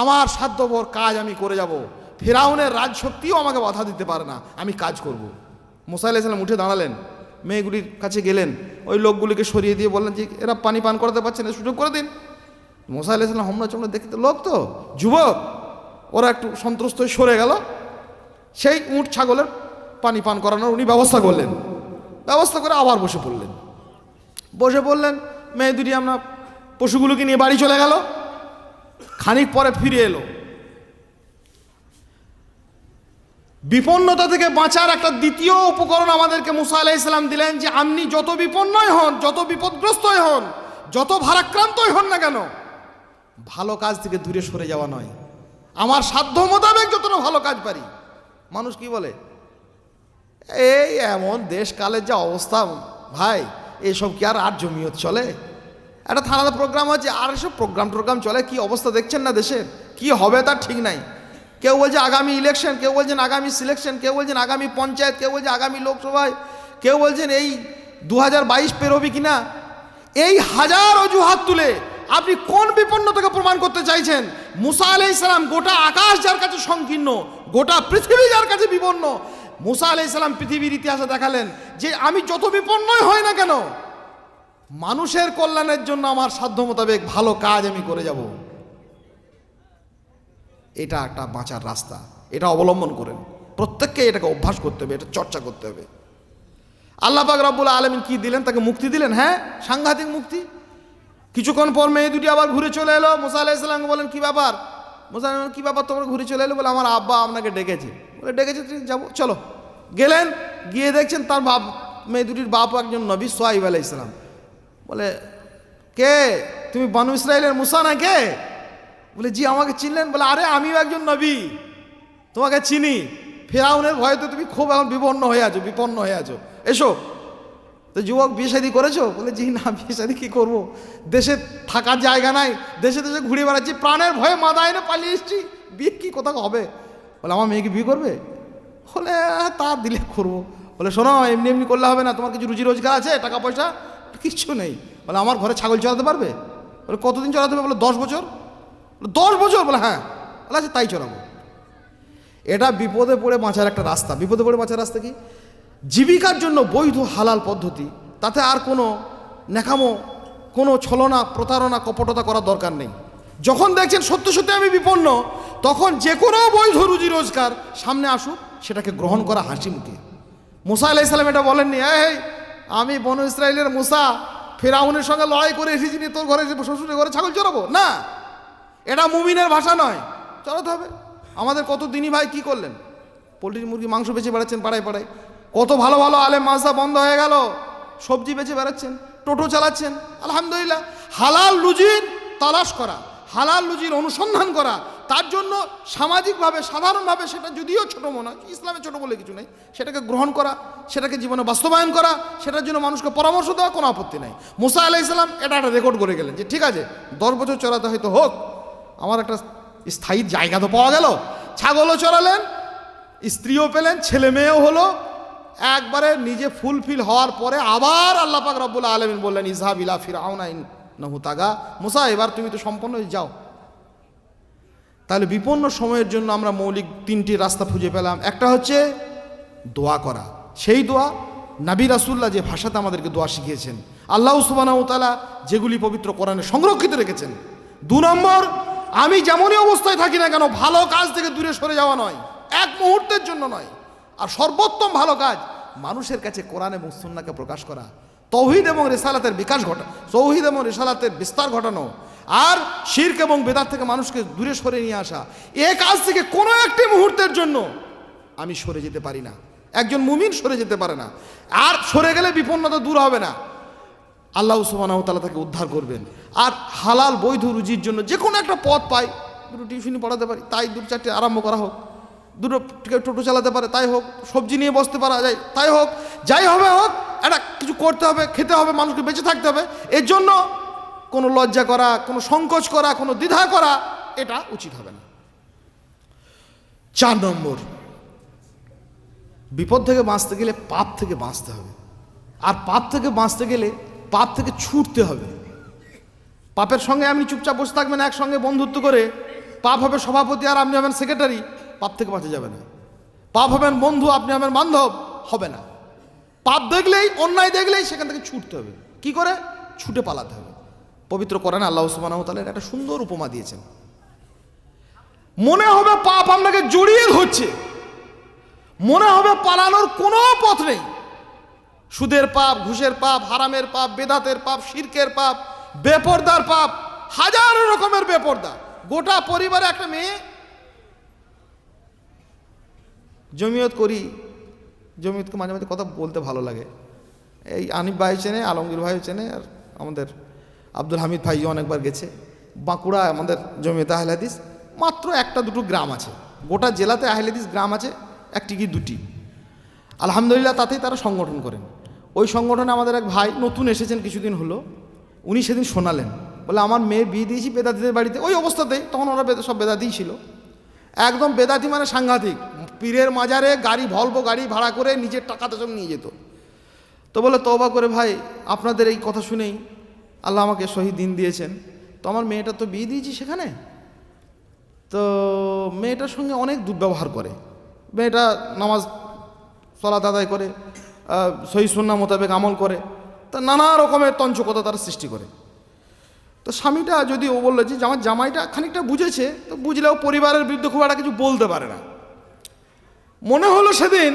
আমার সাধ্যভর কাজ আমি করে যাব, ফিরআউনের রাজশক্তিও আমাকে বাধা দিতে পারে না, আমি কাজ করব। মুসা আলাইহিস সালাম উঠে দাঁড়ালেন, মেয়েগুলির কাছে গেলেন, ওই লোকগুলিকে সরিয়ে দিয়ে বললেন যে এরা পানি পান করাতে পারছে না, সুযোগ করে দিন। মুসা আলাইহিস সালাম হোমরা চোমরা দেখতে লোক তো যুবক, ওরা একটু সন্ত্রস্ত হয়ে সরে গেল। সেই উট ছাগলের পানি পান করানোর উনি ব্যবস্থা করলেন, ব্যবস্থা করে আবার বসে পড়লেন। মেয়ে দুটি আমরা পশুগুলোকে নিয়ে বাড়ি চলে গেল। খানিক পরে ফিরে এলো। বিপন্নতা থেকে বাঁচার একটা দ্বিতীয় উপকরণ আমাদেরকে মুসা আলাইহিস সালাম দিলেন যে আপনি যত বিপন্নই হন, যত বিপদগ্রস্তই হন, যত ভারাক্রান্তই হন না কেন, ভালো কাজ থেকে দূরে সরে যাওয়া নয়। আমার সাধ্য মোতাবেক যতটা ভালো কাজ পারি। মানুষ কি বলে, এই এমন দেশকালের যা অবস্থা ভাই, এইসব কি আর জমিয়ত চলে? একটা থানাতে প্রোগ্রাম হচ্ছে, আর এসব প্রোগ্রাম চলে, কি অবস্থা দেখছেন না দেশের, কি হবে তার ঠিক নাই। কেউ বলছে আগামী ইলেকশন, কেউ বলছেন আগামী সিলেকশন, কেউ বলছেন আগামী পঞ্চায়েত, কেউ বলছে আগামী লোকসভায়, কেউ বলছেন এই 2022 পেরোবি কিনা। এই হাজার অজুহাত তুলে আপনি কোন বিপন্নতাকে প্রমাণ করতে চাইছেন? মুসা আলাইহিস সালাম গোটা আকাশ যার কাছে সংকীর্ণ, গোটা পৃথিবী যার কাছে বিপন্ন, মুসা আলাইহিস সালাম পৃথিবীর ইতিহাসে দেখালেন যে আমি যত বিপন্নই হই না কেন, মানুষের কল্যাণের জন্য আমার সাধ্য মোতাবেক ভালো কাজ আমি করে যাব। এটা একটা বাঁচার রাস্তা, এটা অবলম্বন করেন। প্রত্যেককে এটাকে অভ্যাস করতে হবে, এটা চর্চা করতে হবে। আল্লাহ পাক রব্বুল আলামিন কি দিলেন? তাকে মুক্তি দিলেন। হ্যাঁ, সাংঘাতিক মুক্তি। কিছুক্ষণ পর মেয়ে দুটি আবার ঘুরে চলে এলো। মুসা আলাইহিস সালামকে বলেন কি ব্যাপার? মুসা কি ব্যাপার তোমরা ঘুরে চলে এলো? বলে আমার আব্বা আপনাকে ডেকেছে। বলে ডেকেছে, যাবো, চলো। গেলেন, গিয়ে দেখছেন তার বাপ, মেয়ে দুটির বাপও একজন নবী, সোহাইব আলাইহিস সালাম। বলে কে তুমি? বানু ইসরাইলের মুসা না কে? বলে জি, আমাকে চিনলেন? বলে আরে আমিও একজন নবী, তোমাকে চিনি। ফিরআউনের ভয়তে তুমি খুব এখন বিপন্ন হয়ে আছো, এসো। তো যুবক, বিয়ে শাদী করেছো? বলে জি না, বিয়ে শাদী কী করবো, দেশে থাকার জায়গা নাই, দেশে ঘুরে বেড়াচ্ছি, প্রাণের ভয়ে মাথায় না পালিয়ে এসছি, বিয়ে কি কোথাও হবে? বলে আমার মেয়েকে বিয়ে করবে? বলে তা দিলে করবো। বলে শোনো, এমনি এমনি করলে হবে না, তোমার কিছু রুজি রোজগার আছে, টাকা পয়সা কিচ্ছু নেই। বলে আমার ঘরে ছাগল চড়াতে পারবে? বলে কতদিন চড়াতে হবে? বলে 10 বছর। 10 বছর? বলে হ্যাঁ। বলে আচ্ছা তাই চড়াবো। এটা বিপদে পড়ে বাঁচার একটা রাস্তা। বিপদে পড়ে বাঁচার রাস্তা কি? জীবিকার জন্য বৈধ হালাল পদ্ধতি, তাতে আর কোনো নেকামো, কোনো ছলনা, প্রতারণা, কপটতা করার দরকার নেই। যখন দেখছেন সত্যি সত্যি আমি বিপন্ন, তখন যে কোনো বৈধ রুজি রোজগার সামনে আসুক, সেটাকে গ্রহণ করা হাসি মুখে। মুসা আলাইহিস সালাম এটা বলেননি, এই আমি বনু ইসরাইলের মুসা, ফিরআউনের সঙ্গে লড়াই করে এসেছি, তোর ঘরে শ্বশুরের ঘরে ছাগল চড়াবো না। এটা মুমিনের ভাষা নয়, চলাতে হবে। আমাদের কত দিনই ভাই কি করলেন, পোলট্রি মুরগি মাংস বেচে বেড়াচ্ছেন পাড়ায় পাড়ায়, কত ভালো ভালো আলেম মাদ্রাসা বন্ধ হয়ে গেল, সবজি বেচে বেড়াচ্ছেন, টোটো চালাচ্ছেন। আলহামদুলিল্লাহ, হালাল রুজির তালাশ করা, হালাল রুজির অনুসন্ধান করা, তার জন্য সামাজিকভাবে সাধারণভাবে সেটা যদিও ছোটো মনে হয়, ইসলামে ছোটো বলে কিছু নেই, সেটাকে গ্রহণ করা, সেটাকে জীবনে বাস্তবায়ন করা, সেটার জন্য মানুষকে পরামর্শ দেওয়া, কোনো আপত্তি নেই। মুসা আলাইহিস সালাম এটা একটা রেকর্ড করে গেলেন যে ঠিক আছে 10 বছর চড়াতে হয়তো হোক, আমার একটা স্থায়ী জায়গা তো পাওয়া গেল। ছাগলও চড়ালেন, স্ত্রীও পেলেন, ছেলে মেয়েও হলো, একবারে নিজে ফুলফিল হওয়ার পরে আবার আল্লাহ পাক রব্বুল আলামিন বললেন ইযহাব ইলা ফিরআউনা ইন্নাহু তাগা, মুসা এবার তুমি তো সম্পন্ন যাও। তাহলে বিপন্ন সময়ের জন্য আমরা মৌলিক 3টি রাস্তা খুঁজে পেলাম। একটা হচ্ছে দোয়া করা, সেই দোয়া নবী রাসূলুল্লাহ যে ভাষাতে আমাদেরকে দোয়া শিখিয়েছেন, আল্লাহ সুবহানাহু ওয়া তাআলা যেগুলি পবিত্র কোরআনে সংরক্ষিত রেখেছেন। 2 নম্বর, আমি যেমনই অবস্থায় থাকি না কেন ভালো কাজ থেকে দূরে সরে যাওয়া নয়, এক মুহূর্তের জন্য নয়। আর সর্বোত্তম ভালো কাজ মানুষের কাছে কোরআন এবং সুন্নাহকে প্রকাশ করা, তৌহিদ এবং রিসালাতের বিকাশ ঘটানো, তৌহিদ এবং রিসালাতের বিস্তার ঘটানো, আর শিরক এবং বেদাত থেকে মানুষকে দূরে সরে নিয়ে আসা। এই কাজ থেকে কোনো একটি মুহূর্তের জন্য আমি সরে যেতে পারি না, একজন মুমিন সরে যেতে পারে না। আর সরে গেলে বিপন্নতা দূর হবে না, আল্লাহ সুবহানাহু ওয়া তাআলা তাকে উদ্ধার করবেন। আর হালাল বৈধ রুজির জন্য যে কোনো একটা পথ পাই, 2টো টিউশনি পড়াতে পারি তাই 2-4টে আরম্ভ করা হোক, 2টো টোটো চালাতে পারে তাই হোক, সবজি নিয়ে বসতে পারা যায় তাই হোক, যাই হবে হোক, একটা কিছু করতে হবে, খেতে হবে, মানুষকে বেঁচে থাকতে হবে। এর জন্য কোনো লজ্জা করা, কোনো সংকোচ করা, কোনো দ্বিধা করা এটা উচিত হবে না। 4 নম্বর, বিপদ থেকে বাঁচতে গেলে পাপ থেকে বাঁচতে হবে। আর পাপ থেকে বাঁচতে গেলে পাপ থেকে ছুটতে হবে। পাপের সঙ্গে আপনি চুপচাপ বসে থাকবেন একসঙ্গে বন্ধুত্ব করে, পাপ হবে সভাপতি আর আপনি হবেন সেক্রেটারি, পাপ থেকে বাঁচা যাবে না। পাপ হবেন বন্ধু, আপনি হবেন বান্ধব, হবে না। পাপ দেখলেই, অন্যায় দেখলেই সেখান থেকে ছুটতে হবে। কি করে? ছুটে পালাতে হবে। পবিত্র কোরআনে আল্লাহ সুবহানাহু ওয়া তাআলা একটা সুন্দর উপমা দিয়েছেন। মনে হবে পাপ আপনাকে জড়িয়ে ধরছে, মনে হবে পালানোর কোনো পথ নেই। সুদের পাপ, ঘুষের পাপ, হারামের পাপ, বেদাতের পাপ, শিরকের পাপ, বেপরদার পাপ, হাজার রকমের বেপরদা। গোটা পরিবারে একটা মেয়ে, জমিয়ত করি, জমিয়তকে মাঝে মাঝে কথা বলতে ভালো লাগে। এই আনিফ ভাই চেনে, আলমগীর ভাই চেনে, আর আমাদের আব্দুল হামিদ ভাইও অনেকবার গেছে। বাঁকুড়া আমাদের জমিয়তে আহলে হাদিস মাত্র 1-2 গ্রাম আছে, গোটা জেলাতে আহলে হাদিস গ্রাম আছে 1টি কি 2টি। আলহামদুলিল্লাহ, তাতেই তারা সংগঠন করেন। ওই সংগঠনে আমাদের এক ভাই নতুন এসেছেন, কিছুদিন হলো, উনি সেদিন শোনালেন, বলে আমার মেয়ের বিয়ে দিয়েছি বেদাতিদের বাড়িতে। ওই অবস্থাতেই, তখন ওরা সব বেদাতিই ছিল, একদম বেদাতি মানে সাংঘাতিক। পীরের মাজারে গাড়ি, ভলভো গাড়ি ভাড়া করে নিজের টাকাতে সব নিয়ে যেত। তো বলে তওবা করে ভাই, আপনাদের এই কথা শুনেই আল্লাহ আমাকে সহি দিন দিয়েছেন, তো আমার মেয়েটা তো বিয়ে দিয়েছি সেখানে, তো মেয়েটার সঙ্গে অনেক দুর্ব্যবহার করে। মেয়েটা নামাজ সালাত আদায় করে, সহি সুন্নাহ মোতাবেক আমল করে, তা নানা রকমের তঞ্চকতা তারা সৃষ্টি করে। তো স্বামীটা যদি, ও বললো যে আমার জামাইটা খানিকটা বুঝেছে, তো বুঝলেও পরিবারের বিরুদ্ধে খুব একটা কিছু বলতে পারে না। মনে হলো সেদিন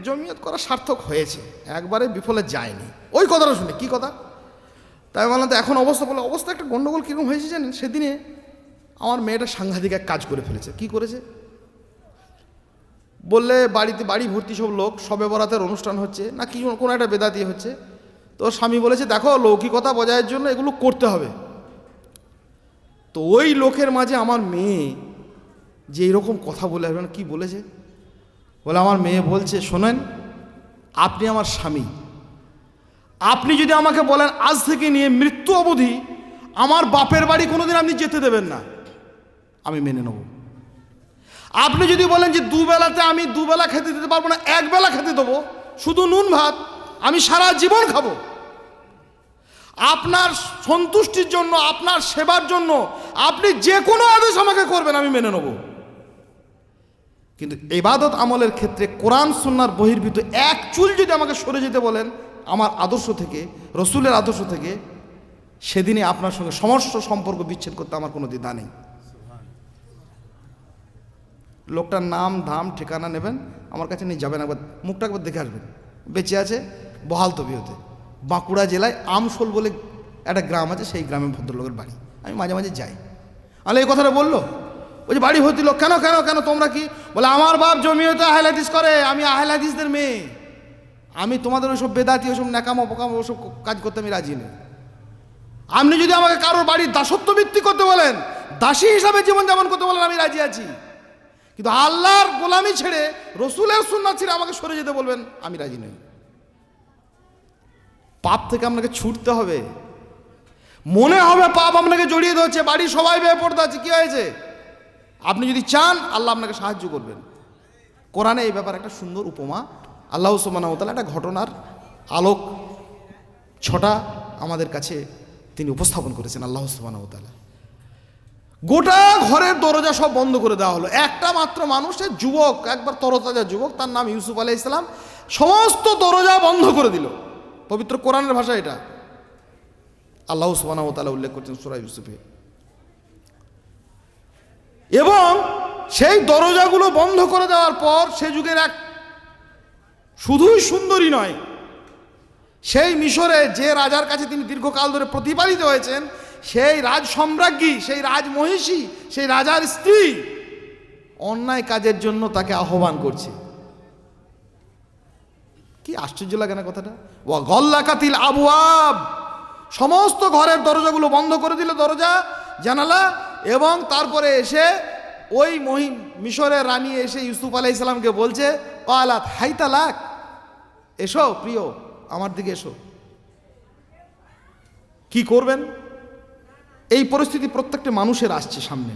জমিয়ত করা সার্থক হয়েছে, একবারে বিফলে যায়নি। ওই কথাটা শুনে, কি কথা, তাই বললাম তো এখন অবস্থা, বলে অবস্থা একটা গণ্ডগোল কীরকম হয়েছে জানেন, সেদিনে আমার মেয়েটা সাংঘাতিক এক কাজ করে ফেলেছে। কি করেছে বললে, বাড়ি ভর্তি সব লোক, শবে বরাতের অনুষ্ঠান হচ্ছে না কি কোনো একটা বেদাতি হচ্ছে, তো স্বামী বলেছে দেখো লৌকিকতা বজায়ের জন্য এগুলো করতে হবে। তো ওই লোকের মাঝে আমার মেয়ে যে এরকম কথা বলে আসবেন, কি বলেছে, বলে আমার মেয়ে বলছে, শোনেন আপনি আমার স্বামী, আপনি যদি আমাকে বলেন আজ থেকে নিয়ে মৃত্যু অবধি আমার বাপের বাড়ি কোনোদিন আপনি যেতে দেবেন না, আমি মেনে নেব। আপনি যদি বলেন যে দুবেলাতে আমি দুবেলা খেতে দিতে পারবো না, একবেলা খেতে দেবো, শুধু নুন ভাত, আমি সারা জীবন খাবো, আপনার সন্তুষ্টির জন্য, আপনার সেবার জন্য আপনি যে কোনো আদেশ আমাকে করবেন, আমি মেনে নেব। কিন্তু ইবাদত আমলের ক্ষেত্রে কোরআন সুন্নাহর বহির্ভূত এক চুল যদি আমাকে সরে যেতে বলেন আমার আদর্শ থেকে, রসুলের আদর্শ থেকে, সেদিনে আপনার সঙ্গে সমস্ত সম্পর্ক বিচ্ছেদ করতে আমার কোনো দ্বিধা নেই। লোকটার নাম ধাম ঠিকানা নেবেন, আমার কাছে নিয়ে যাবেন, একবার মুখটা একবার দেখে আসবেন। বেঁচে আছে বহালতবিহতে, বাঁকুড়া জেলায় আমশোল বলে একটা গ্রাম আছে, সেই গ্রামে ভদ্রলোকের বাড়ি। আমি মাঝে মাঝে যাই, আলে এই কথাটা বললো, ওই যে বাড়ি ভর্তি লোক, কেন কেন কেন তোমরা কি? বলে আমার বাপ জমিয়তে আহলে হাদিস করে, আমি আহলে হাদিসদের মেয়ে, আমি তোমাদের ওইসব বেদাতি ওইসব ন্যাকামো পোকামো ওসব কাজ করতে আমি রাজি নেই। আপনি যদি আমাকে কারোর বাড়ির দাসত্ব ভিত্তি করতে বলেন, দাসী হিসাবে জীবনযাপন করতে বলেন, আমি রাজি আছি। কিন্তু আল্লাহর গোলামি ছেড়ে, রসুলের সুন্নাত ছেড়ে আমাকে সরে যেতে বলবেন, আমি রাজি নই। পাপ থেকে আপনাকে ছুটতে হবে। মনে হবে পাপ আপনাকে জড়িয়ে ধরছে, বাড়ির সবাই বেপরদা আছে, কি হয়েছে? আপনি যদি চান, আল্লাহ আপনাকে সাহায্য করবেন। কোরআনে এই ব্যাপারে একটা সুন্দর উপমা আল্লাহ সুবহানাহু ওয়া তাআলা একটা ঘটনার আলোক ছটা আমাদের কাছে তিনি উপস্থাপন করেছেন। আল্লাহ সুবহানাহু ওয়া তাআলা গোটা ঘরের দরজা সব বন্ধ করে দেওয়া হলো। একটা মাত্র মানুষের যুবক, একবার তরতাজা যুবক, তার নাম ইউসুফ আলাইহিস সালাম, সমস্ত দরজা বন্ধ করে দিল। পবিত্র কোরআনের ভাষা এটা, আল্লাহ সুবহানাহু ওয়া তাআলা উল্লেখ করছেন সূরা ইউসুফে। এবং সেই দরজাগুলো বন্ধ করে দেওয়ার পর, সে যুগের এক শুধুই সুন্দরী নয়, সেই মিশরে যে রাজার কাছে তিনি দীর্ঘকাল ধরে প্রতিপালিত হয়েছেন, সেই রাজ সম্রাজ্ঞী, সেই রাজমহিষী, সেই রাজার স্ত্রী অন্যায় কাজের জন্য তাকে আহ্বান করছে। কি আশ্চর্য লাগে না কথাটা? ওয়া গল্লাকাতিল আবওয়াব, সমস্ত ঘরের দরজাগুলো বন্ধ করে দিল, দরজা জানালা। এবং তারপরে এসে ওই মিশরের রানী এসে ইউসুফ আলাইহিস সালামকে বলছে, ক্বালাত হাইতা লাক, এসো প্রিয়, আমার দিকে এসো। কি করবেন? এই পরিস্থিতি প্রত্যেকটা মানুষের আসছে সামনে,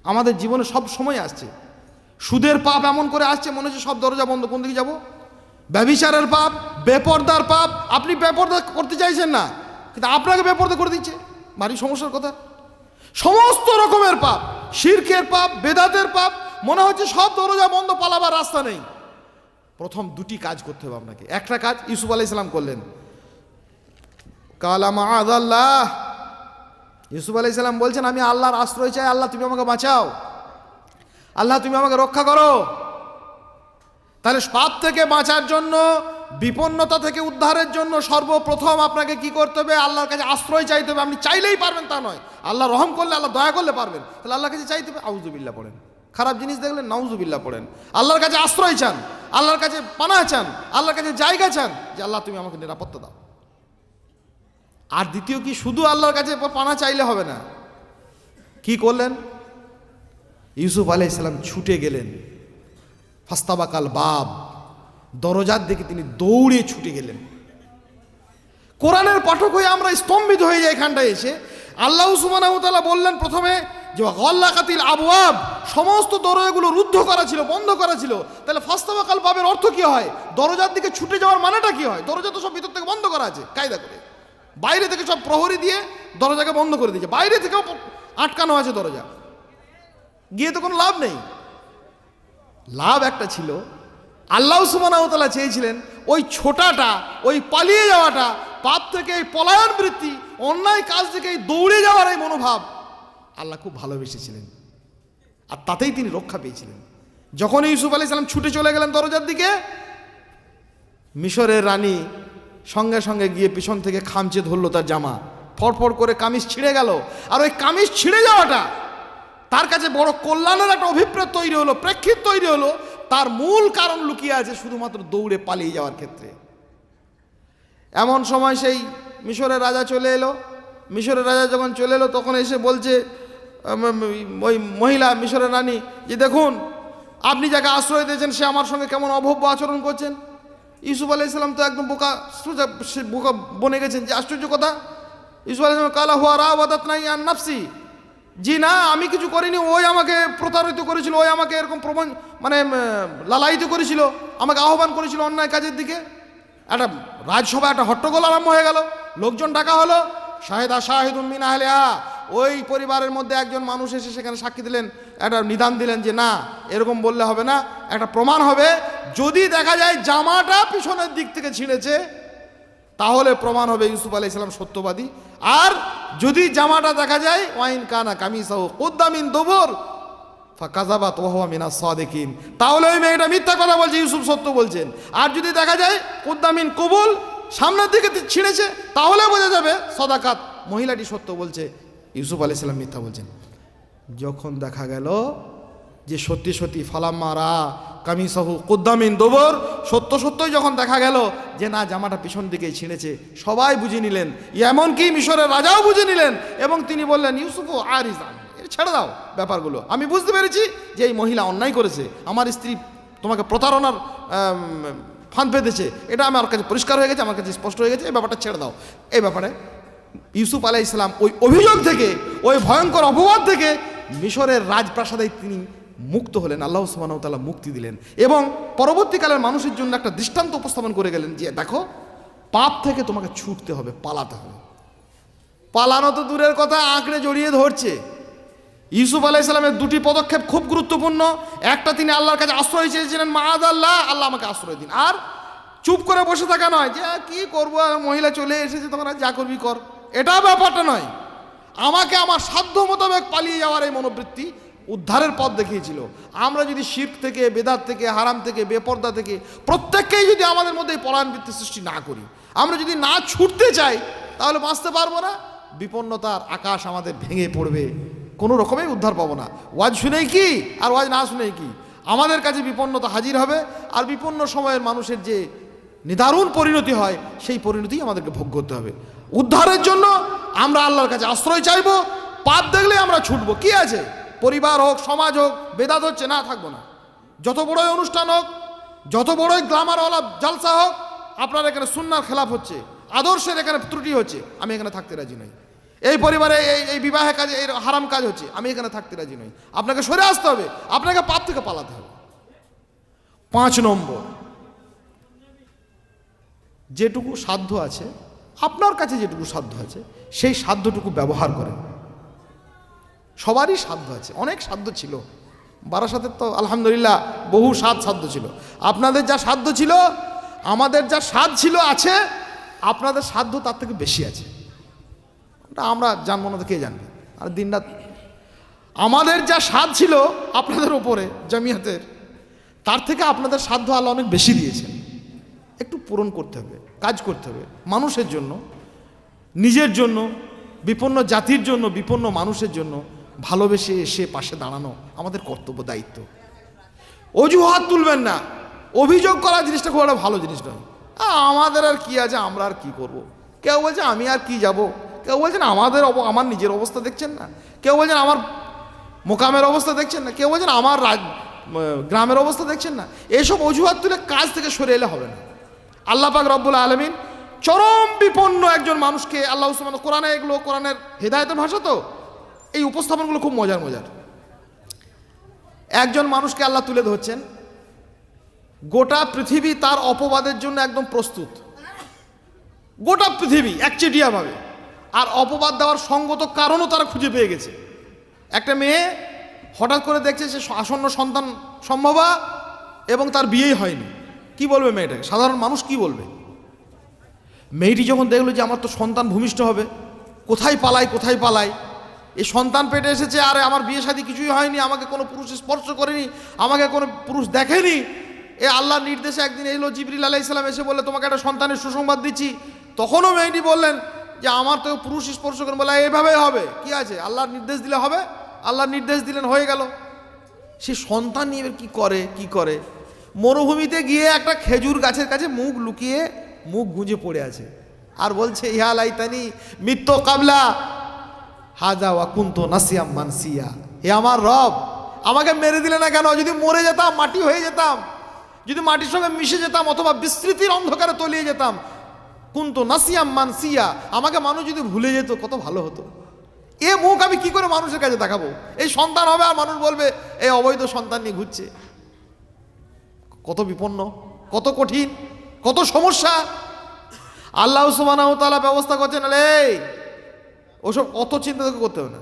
আমাদের জীবনে সব সময় আসছে। সুদের পাপ এমন করে আসছে, মনে হচ্ছে সব দরজা বন্ধ, কোন দিকে যাব? ব্যভিচারের পাপ, বেপরদার পাপ। আপনি বেপরদা করতে চাইছেন না, কিন্তু আপনাকে বেপরদা করে দিচ্ছে, ভারী সমস্যার কথা। সমস্ত রকমের পাপ, শিরকের পাপ, বেদাতের পাপ, মনে হচ্ছে সব দরজা বন্ধ, পালাবার রাস্তা নেই। প্রথম দুটি কাজ করতে হবে আপনাকে। একটা কাজ ইউসুফ আলাইহিস সালাম করলেন, কালা মাআযাল্লাহ, ইউসুফ আলাইহিস সালাম বলছেন, আমি আল্লাহর আশ্রয় চাই, আল্লাহ তুমি আমাকে বাঁচাও, আল্লাহ তুমি আমাকে রক্ষা করো। তাহলে পাপ থেকে বাঁচার জন্য, বিপন্নতা থেকে উদ্ধারের জন্য সর্বপ্রথম আপনাকে কি করতে হবে? আল্লাহর কাছে আশ্রয় চাইতে হবে। আপনি চাইলেই পারবেন তা নয়, আল্লাহ রহম করলে, আল্লাহ দয়া করলে পারবেন। তাহলে আল্লাহর কাছে চাইতে হবে, আউযুবিল্লাহ পড়েন, খারাপ জিনিস দেখলেন নাউযুবিল্লাহ পড়েন, আল্লাহর কাছে আশ্রয় চান, আল্লাহর কাছে পানাহ চান, আল্লাহর কাছে জায়গা চান, যে আল্লাহ তুমি আমাকে নিরাপত্তা দাও। আর দ্বিতীয় কি, শুধু আল্লাহর কাছে পানাহ চাইলে হবে না। কি করলেন? ইউসুফ আলাইহিস সালাম ছুটে গেলেন, ফাস্তাবাকাল বাব, দরজার দিকে তিনি দৌড়ে ছুটে গেলেন। কোরআনের পাঠক হয়ে আমরা স্তম্ভিত হয়ে যাই এখানটায় এসে। আল্লাহ সুবহানাহু ওয়া তাআলা বললেন প্রথমে যে গল্লাকাতিল আবওয়াব, সমস্ত দরজাগুলো রুদ্ধ করা ছিল, বন্ধ করা ছিল। তাহলে ফাস্তাবাকাল বাবের অর্থ কি হয়? দরজার দিকে ছুটে যাওয়ার মানেটা কি হয়? দরজা তো সব ভিতর থেকে বন্ধ করা আছে কায়দা করে, বাইরে থেকে সব প্রহরী দিয়ে দরজাকে বন্ধ করে দিয়েছে, বাইরে থেকেও আটকানো আছে দরজা, গিয়ে তো কোনো লাভ নেই। লাভ একটা ছিল, আল্লাহ সুবহানাহু ওয়া তাআলা চেয়েছিলেন ওই ছোটাটা, ওই পালিয়ে যাওয়াটা, পাপ থেকে এই পলায়ন বৃত্তি, অন্যায় কাজ থেকে এই দৌড়ে যাওয়ার এই মনোভাব আল্লাহ খুব ভালোবেসেছিলেন, আর তাতেই তিনি রক্ষা পেয়েছিলেন। যখন ইউসুফ আলাইহিস সালাম ছুটে চলে গেলেন দরজার দিকে, মিশরের রানী সঙ্গে সঙ্গে গিয়ে পিছন থেকে খামচে ধরলো তার জামা, ফড়ফড় করে কামিজ ছিঁড়ে গেল। আর ওই কামিজ ছিঁড়ে যাওয়াটা তার কাছে বড় কল্যাণের একটা অভিপ্রায় তৈরি হলো, প্রেক্ষিত তৈরি হলো। তার মূল কারণ লুকিয়ে আছে শুধুমাত্র দৌড়ে পালিয়ে যাওয়ার ক্ষেত্রে। এমন সময় সেই মিশরের রাজা চলে এলো। মিশরের রাজা যখন চলে এলো, তখন এসে বলছে ওই মহিলা মিশরের রানী, যে দেখুন আপনি যাকে আশ্রয় দিয়েছেন সে আমার সঙ্গে কেমন অভব্য আচরণ করছেন। ইউসুফ আলাইহিস সালাম তো একদম বোকা বনে গেছেন, যে আশ্চর্য কথা। ইউসুফ আলাইহিস সালাম কালা হুয়া রাওয়াদাতনি আন নাফসি, জি না আমি কিছু করিনি, ওই আমাকে প্রতারিত করেছিল, ওই আমাকে এরকম লালায়িত করেছিল, আমাকে আহ্বান করেছিল অন্যায় কাজের দিকে। একটা রাজসভা, একটা হট্টগোল আরম্ভ হয়ে গেল, লোকজন ডাকা হলো। শাহিদা শাহিদুম মিন আহলিহা, ওই পরিবারের মধ্যে একজন মানুষ এসে সেখানে সাক্ষী দিলেন, একটা নিদান দিলেন যে না এরকম বললে হবে না, একটা প্রমাণ হবে। যদি দেখা যায় জামাটা পিছনের দিক থেকে ছিঁড়েছে, তাহলে প্রমাণ হবে ইউসুফ আলাইহিস সালাম সত্যবাদী। আর যদি জামাটা দেখা যায় ওয়াইন কানা কামিসাহু কুদ্দা মিন দুবুর ফাকাযাবাত ওয়া হুয়া মিনাস সাদিকিন, তাহলে ওই মেয়েটা মিথ্যা কথা বলছে, ইউসুফ সত্য বলছেন। আর যদি দেখা যায় কুদ্দা মিন কুবুল, সামনের দিকে ছিঁড়েছে, তাহলে বোঝা যাবে সাদাকাত, মহিলাটি সত্য বলছে, ইউসুফ আলাইহিস সালাম মিথ্যা বলছেন। যখন দেখা গেল যে সত্যি সত্যি ফালাম্মারা কামিসাহু কুদ্দামিন দোবর, সত্য সত্যই যখন দেখা গেল যে না, জামাটা পিছন দিকেই ছিঁড়েছে, সবাই বুঝে নিলেন, এমনকি মিশরের রাজাও বুঝে নিলেন, এবং তিনি বললেন ইউসুফ আরিজান, ছেড়ে দাও ব্যাপারগুলো, আমি বুঝতে পেরেছি যে এই মহিলা অন্যায় করেছে, আমার স্ত্রী তোমাকে প্রতারণার ফাঁদ পেতেছে, এটা আমার কাছে পরিষ্কার হয়ে গেছে, আমার কাছে স্পষ্ট হয়ে গেছে, এই ব্যাপারটা ছেড়ে দাও। এই ব্যাপারে ইউসুফ আলাইহিস সালাম ওই অভিযোগ থেকে, ওই ভয়ঙ্কর অপবাদ থেকে মিশরের রাজপ্রাসাদে তিনি মুক্ত হলেন, আল্লাহ সুবহানাহু ওয়া তাআলা মুক্তি দিলেন, এবং পরবর্তীকালের মানুষের জন্য একটা দৃষ্টান্ত উপস্থাপন করে গেলেন যে দেখো, পাপ থেকে তোমাকে ছুটতে হবে, পালাতে হবে। পালানো তো দূরের কথা, আঁকড়ে জড়িয়ে ধরছে। ইউসুফ আলাইহিস সালামের দুটি পদক্ষেপ খুব গুরুত্বপূর্ণ। একটা, তিনি আল্লাহর কাছে আশ্রয় চেয়েছিলেন, মাআযাল্লাহ, আল্লাহ আমাকে আশ্রয় দিন। আর চুপ করে বসে থাকা নয় যে কি করবো, মহিলা চলে এসেছে তখন আর যা করবি কর, এটা ব্যাপারটা নয়। আমাকে আমার সাধ্য মোতাবেক পালিয়ে যাওয়ার এই মনোবৃত্তি উদ্ধারের পথ দেখিয়েছিল। আমরা যদি শিরক থেকে, বেদাত থেকে, হারাম থেকে, বেপর্দা থেকে প্রত্যেককেই যদি আমাদের মধ্যে এই পলায়নবৃত্তি সৃষ্টি না করি, আমরা যদি না ছুটতে চাই, তাহলে বাঁচতে পারবো না। বিপন্নতার আকাশ আমাদের ভেঙে পড়বে, কোনো রকমেই উদ্ধার পাবো না। ওয়াজ শুনেই কি আর ওয়াজ না শুনেই কি, আমাদের কাছে বিপন্নতা হাজির হবে। আর বিপন্ন সময়ের মানুষের যে নিদারুণ পরিণতি হয়, সেই পরিণতি আমাদেরকে ভোগ করতে হবে। উদ্ধারের জন্য আমরা আল্লাহর কাছে আশ্রয় চাইবো। পাপ দেখলে আমরা ছুটবো, কি আছে, পরিবার হোক, সমাজ হোক, বেদাত হচ্ছে না, থাকবো না। যত বড়ই অনুষ্ঠান হোক, যত বড়ই গ্লামারওয়ালা জালসা হোক, আপনার এখানে সুন্নাহর খেলাফ হচ্ছে, আদর্শের এখানে ত্রুটি হচ্ছে, আমি এখানে থাকতে রাজি নই। এই পরিবারে এই বিবাহের কাজে এই হারাম কাজ হচ্ছে, আমি এখানে থাকতে রাজি নই। আপনাকে সরে আসতে হবে, আপনাকে পাপ থেকে পালাতে হবে। 5 নম্বর, যেটুকু সাধ্য আছে, আপনার কাছে যেটুকু সাধ্য আছে, সেই সাধ্যটুকু ব্যবহার করেন। সবারই সাধ্য আছে, অনেক সাধ্য ছিল। বারাসাতের তো আলহামদুলিল্লাহ বহু সাধ্য ছিল। আপনাদের যা সাধ্য ছিল, আমাদের যা সাধ ছিল আছে, আপনাদের সাধ্য তার থেকে বেশি আছে। ওটা আমরা জানবো না তো কে জানবে। আর দিনরাত আমাদের যা সাধ ছিল আপনাদের ওপরে জামিয়াতের, তার থেকে আপনাদের সাধ্য আল্লাহ অনেক বেশি দিয়েছেন। একটু পূরণ করতে হবে, কাজ করতে হবে, মানুষের জন্য, নিজের জন্য, বিপন্ন জাতির জন্য, বিপন্ন মানুষের জন্য ভালোবেসে এসে পাশে দাঁড়ানো আমাদের কর্তব্য, দায়িত্ব। অজুহাত তুলবেন না, অভিযোগ করা জিনিসটা খুব একটা ভালো জিনিস নয়। আমাদের আর কি আছে, আমরা আর কি করব। কেউ বলছে আমি আর কি যাব, কেউ বলছেন আমার নিজের অবস্থা দেখছেন না, কেউ বলছেন আমার মোকামের অবস্থা দেখছেন না, কেউ বলছেন আমার গ্রামের অবস্থা দেখছেন না। এইসব অজুহাত তুলে কাজ থেকে সরে এলে হবে না। আল্লাহ পাক রব্বুল আলামিন চরম বিপন্ন একজন মানুষকে, আল্লাহ সুবহানাহু, কোরআনে এগুলো কোরআনের হেদায়েতের ভাষা, তো এই উপস্থাপনগুলো খুব মজার মজার। একজন মানুষকে আল্লাহ তুলে ধরছেন, গোটা পৃথিবী তার অপবাদের জন্য একদম প্রস্তুত, গোটা পৃথিবী একচেটিয়াভাবে। আর অপবাদ দেওয়ার সঙ্গত কারণও তারা খুঁজে পেয়ে গেছে। একটা মেয়ে হঠাৎ করে দেখছে সে আসন্ন সন্তান সম্ভবা এবং তার বিয়েই হয়নি। কি বলবে মেয়েটাকে? সাধারণ মানুষ কি বলবে? মেয়েটি যখন দেখলো যে আমার তো সন্তান ভূমিষ্ঠ হবে, কোথায় পালাই, এই সন্তান পেটে এসেছে, আর আমার বিয়ে শাদী কিছুই হয়নি, আমাকে কোনো পুরুষ স্পর্শ করেনি, আমাকে কোনো পুরুষ দেখেনি। এ আল্লাহর নির্দেশে একদিন এলো জিবরিল আলাইহিস সালাম, এসে বললে তোমাকে একটা সন্তানের সুসংবাদ দিচ্ছি। তখনও মেয়েটি বললেন যে আমার তো পুরুষ স্পর্শ করেন। বলে এইভাবেই হবে, কি আছে, আল্লাহর নির্দেশ দিলে হবে, আল্লাহর নির্দেশ দিলেন, হয়ে গেল। সে সন্তান নিয়ে কি করে মরুভূমিতে গিয়ে একটা খেজুর গাছের কাছে মুখ লুকিয়ে, মুখ গুঁজে পড়ে আছে, আর বলছে ইহা লাইতানি মিত্ত কাবলা হাজা ওয়া কুনতু নাসিয়াম মানসিয়া। হে আমার রব, আমাকে মেরে দিলে না কেন? যদি মরে যেতাম, মাটি হয়ে যেতাম, যদি মাটির সঙ্গে মিশে যেতাম, অথবা বিস্মৃতির অন্ধকারে তলিয়ে যেতাম, কুনতু নাসিয়াম মানসিয়া, আমাকে মানুষ যদি ভুলে যেত কত ভালো হতো। এ মুখ আমি কি করে মানুষের কাছে দেখাবো? এই সন্তান হবে আর মানুষ বলবে এই অবৈধ সন্তান নিয়ে ঘুরছে। কত বিপন্ন, কত কঠিন, কত সমস্যা আল্লাহ সুবহানাহু ওয়া তাআলা ব্যবস্থা করছেন। এই ওসব অত চিন্তা করতে হবে না।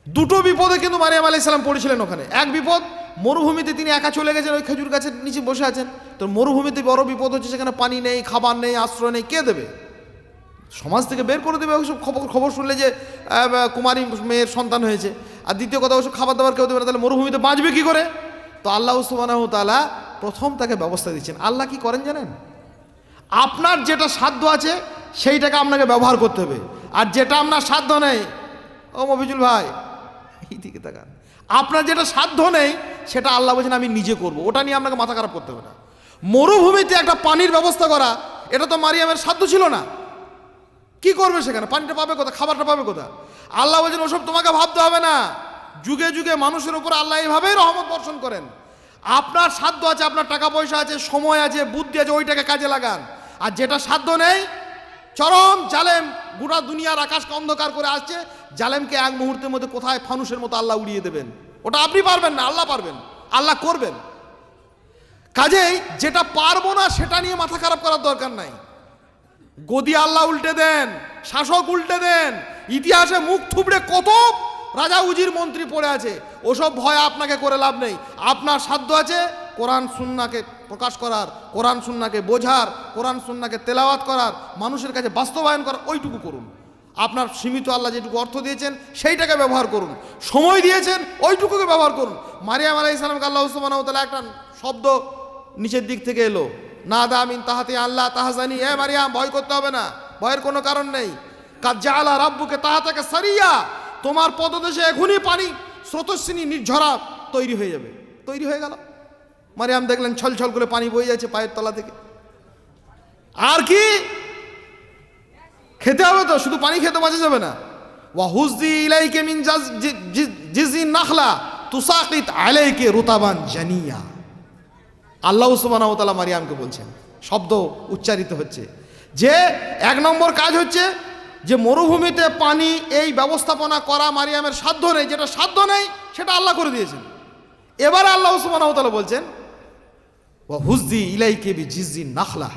দুটো বিপদে কিন্তু মারিয়াম আলাইহিস সালাম পড়েছিলেন ওখানে। এক বিপদ, মরুভূমিতে তিনি একা চলে গেছেন, ওই খেজুর গাছের নিচে বসে আছেন। তো মরুভূমিতে বড় বিপদ হচ্ছে, সেখানে পানি নেই, খাবার নেই, আশ্রয় নেই, কে দেবে? সমাজ থেকে বের করে দেবে ওইসব খবর শুনলে যে কুমারী মেয়ের সন্তান হয়েছে। আর দ্বিতীয় কথা, ওইসব খাবার দাবার কেউ দেবে না, তাহলে মরুভূমিতে বাঁচবে কি করে? তো আল্লাহ সুবহানাহু ওয়া তাআলা প্রথম তাকে ব্যবস্থা দিচ্ছেন। আল্লাহ কি করেন জানেন? আপনার যেটা সাধ্য আছে সেইটাকে আপনাকে ব্যবহার করতে হবে, আর যেটা আপনার সাধ্য নেই, ও মফিজুল ভাই এই দিকে তাকান। আপনার যেটা সাধ্য নেই সেটা আল্লাহ বলছেন আমি নিজে করব, ওটা নিয়ে আপনাকে মাথা খারাপ করতে হবে না। মরুভূমিতে একটা পানির ব্যবস্থা করা, এটা তো মারিয়ামের সাধ্য ছিল না। কি করবে সেখানে? পানিটা পাবে কোথা, খাবারটা পাবে কোথা? আল্লাহ বলছেন ওসব তোমাকে ভাবতে হবে না। যুগে যুগে মানুষের উপর আল্লাহ এইভাবেই রহমত বর্ষণ করেন। আপনার সাধ্য আছে, আপনার টাকা পয়সা আছে, সময় আছে, বুদ্ধি আছে, ওইটাকে কাজে লাগান। আর যেটা সাধ্য নেই, চরম জালেম গোটা দুনিয়ার আকাশকে অন্ধকার করে আসছে, জালেমকে এক মুহূর্তের মধ্যে কোথায় ফানুসের মতো আল্লাহ উড়িয়ে দেবেন। ওটা আপনি পারবেন না, আল্লাহ পারবেন, আল্লাহ করবেন। কাজেই যেটা পারবো না সেটা নিয়ে মাথা খারাপ করার দরকার নাই। গদি আল্লাহ উল্টে দেন, শাসক উল্টে দেন, ইতিহাসে মুখ থুবড়ে কত রাজা উজির মন্ত্রী পড়ে আছে, ওসব ভয় আপনাকে করে লাভ নেই। আপনার সাধ্য আছে কোরআন সুন্নাহকে প্রকাশ করার, কোরআন সুন্নাহকে বোঝার, কোরআন সুন্নাহকে তেলাওয়াত করার, মানুষের কাছে বাস্তবায়ন করার, ওইটুকু করুন। আপনার সীমিত আল্লাহ যেটুকু অর্থ দিয়েছেন সেইটাকে ব্যবহার করুন, সময় দিয়েছেন ওইটুকুকে ব্যবহার করুন। মারিয়াম আলাইহিস সালামকে আল্লাহ সুবহানাহু ওয়া তাআলা একটা শব্দ নিচের দিক থেকে এলো, না দা মিন তাহাতি আল্লাহ তাহজানি, এ মারিয়াম ভয় করতে হবে না, ভয়ের কোনো কারণ নেই। কাদ জাআলা রাব্বুকা তাহাতাকা সারিয়া, তোমার পদদেশে এখনই পানি স্রোতস্বিনী নির্ঝরা তৈরি হয়ে যাবে। তৈরি হয়ে গেল। মারিয়াম দেখলেন ছলছল করে পানি বয়ে যাচ্ছে পায়ের তলা থেকে। আর কি খেতে হবে? তো শুধু পানি খেতে বাঁচা যাবে না। ওয়া হুজদি ইলাইকা মিন জিজিন নাখলা তুসাকিত আলাইকা রুতাবান জানিয়া। আল্লাহ সুবহানাহু ওয়া তাআলা মারিয়ামকে বলছেন, শব্দ উচ্চারিত হচ্ছে যে এক নম্বর কাজ হচ্ছে যে মরুভূমিতে পানি এই ব্যবস্থাপনা করা মারিয়ামের সাধ্য নেই, যেটা সাধ্য নেই সেটা আল্লাহ করে দিয়েছেন। এবার আল্লাহ সুবহানাহু ওয়া তাআলা বলছেন ওয়া হুজদি ইলাইকা বিজিজিন নাখলা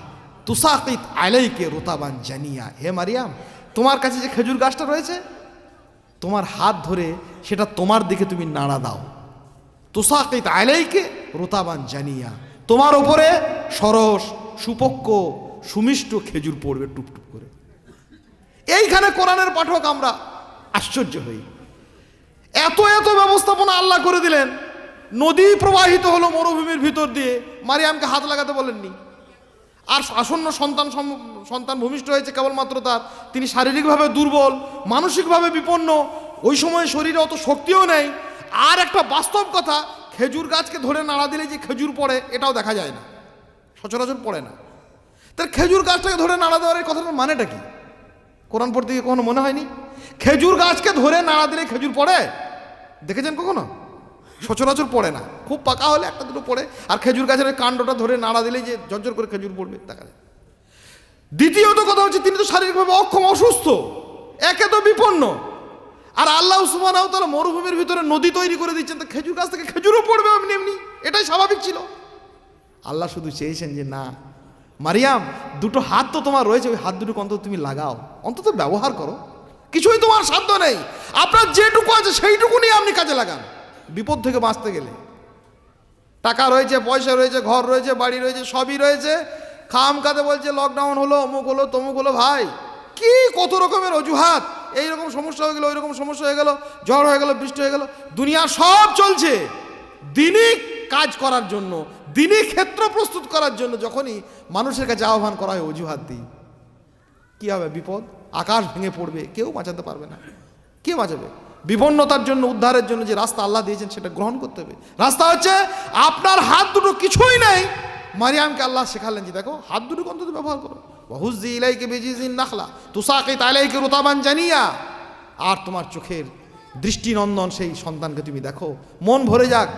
তুসাকিত আলাইকা রুতাবান জানিয়া, হে মারিয়াম তোমার কাছে যে খেজুর গাছটা রয়েছে, তোমার হাত ধরে সেটা তোমার দিকে তুমি নাড়া দাও। তুসাকিত আলাইকা রুতাবান জানিয়া, তোমার ওপরে সরস সুপক্ক সুমিষ্ট খেজুর পড়বে টুপটুপ করে। এইখানে কোরআনের পাঠক আমরা আশ্চর্য হই। এত এত ব্যবস্থাপনা আল্লাহ করে দিলেন, নদী প্রবাহিত হলো মরুভূমির ভিতর দিয়ে, মারিয়ামকে হাত লাগাতে বলেননি। আর আসন্ন সন্তান ভূমিষ্ঠ হয়েছে কেবলমাত্র তার, তিনি শারীরিকভাবে দুর্বল, মানসিকভাবে বিপন্ন, ওই সময় শরীরে অত শক্তিও নেই। আর একটা বাস্তব কথা, খেজুর গাছকে ধরে নাড়া দিলে যে খেজুর পড়ে এটাও দেখা যায় না, সচরাচর পড়ে না। তার খেজুর গাছটাকে ধরে নাড়া দেওয়ার এই কথাটার মানেটা কি? কোরআন পড়তে গিয়ে কখনো মনে হয়নি? খেজুর গাছকে ধরে নাড়া দিলে খেজুর পড়ে দেখেছেন কখনো? সচরাচর পড়ে না, খুব পাকা হলে একটা দুটো পড়ে। আর খেজুর গাছের কাণ্ডটা ধরে নাড়া দিলে যে ঝরঝর করে খেজুর পড়বে দেখা যায়। দ্বিতীয়ত কথা হচ্ছে তিনি তো শারীরিকভাবে অক্ষম, অসুস্থ, একে তো বিপন্ন, আর আল্লাহ সুবহানাহু ওয়া তাআলা মরুভূমির ভিতরে নদী তৈরি করে দিচ্ছেন, তো খেজুর গাছ থেকে খেজুরও পড়বে এমনি এমনি, এটাই স্বাভাবিক ছিল। আল্লাহ শুধু চেয়েছেন যে না মারিয়াম, দুটো হাত তো তোমার রয়েছে, ওই হাত দুটো অন্তত তুমি লাগাও, অন্তত ব্যবহার করো। কিছুই তোমার সাধ্য নেই, আপনার যেটুকু আছে সেইটুকু নিয়ে আপনি কাজে লাগান। বিপদ থেকে বাঁচতে গেলে টাকা রয়েছে, পয়সা রয়েছে, ঘর রয়েছে, বাড়ি রয়েছে, সবই রয়েছে, খাম কাতে বলছে লকডাউন হলো, অমুক হলো, তমুক হলো। ভাই কি কত রকমের অজুহাত, এইরকম সমস্যা হয়ে গেল, ওই রকম সমস্যা হয়ে গেল, ঝড় হয়ে গেল, বৃষ্টি হয়ে গেল। দুনিয়া সব চলছে দিনই কাজ করার জন্য, দিনই ক্ষেত্র প্রস্তুত করার জন্য। যখনই মানুষের কাছে আহ্বান করা হয় অজুহাত দিই, কি হবে? বিপদ, আকাশ ভেঙে পড়বে, কেউ বাঁচাতে পারবে না। কে বাঁচাবে? বিপন্নতার জন্য, উদ্ধারের জন্য যে রাস্তা আল্লাহ দিয়েছেন সেটা গ্রহণ করতে হবে। রাস্তা হচ্ছে আপনার হাত দুটো কিছুই নেই। মারিয়ামকে আল্লাহ শেখালেন যে দেখো হাত দুটো অন্তত ব্যবহার করো। ওয়াহুজ্জি ইলাইকা বিজিজিন নাখলা তুসাকিত আলাইকা রুতাবান জানিয়া, আর তোমার চোখের দৃষ্টিনন্দন সেই সন্তানকে তুমি দেখো, মন ভরে যাক।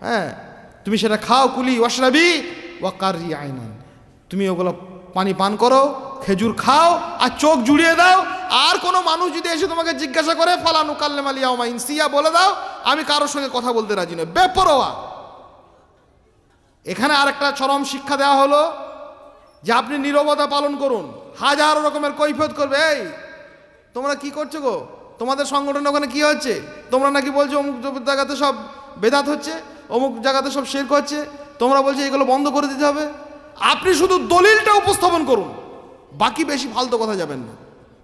হ্যাঁ, তুমি সেটা খাও, কুলি ওয়াশরাবি ওয়াকারি আইনান, তুমি ওগুলো পানি পান করো, খেজুর খাও, আর চোখ জুড়িয়ে দাও। আর কোনো মানুষ যদি এসে তোমাকে জিজ্ঞাসা করে ফালা নুকাল্লিমা আল ইয়াওমা ইনসিয়া, বলে দাও আমি কারোর সঙ্গে কথা বলতে রাজি নই, বেপরোয়া। এখানে আরেকটা চরম শিক্ষা দেওয়া হলো যে আপনি নীরবতা পালন করুন। হাজার রকমের কৈফিয়ত করবে, এই তোমরা কি করছো গো, তোমাদের সংগঠন ওখানে কি হচ্ছে, তোমরা নাকি বলছো অমুক জায়গাতে সব বেদাত হচ্ছে, অমুক জায়গাতে সব শিরক হচ্ছে, তোমরা বলছো এগুলো বন্ধ করে দিতে হবে। আপনি শুধু দলিলটা উপস্থাপন করুন, বাকি বেশি ফালতু কথা যাবেন না।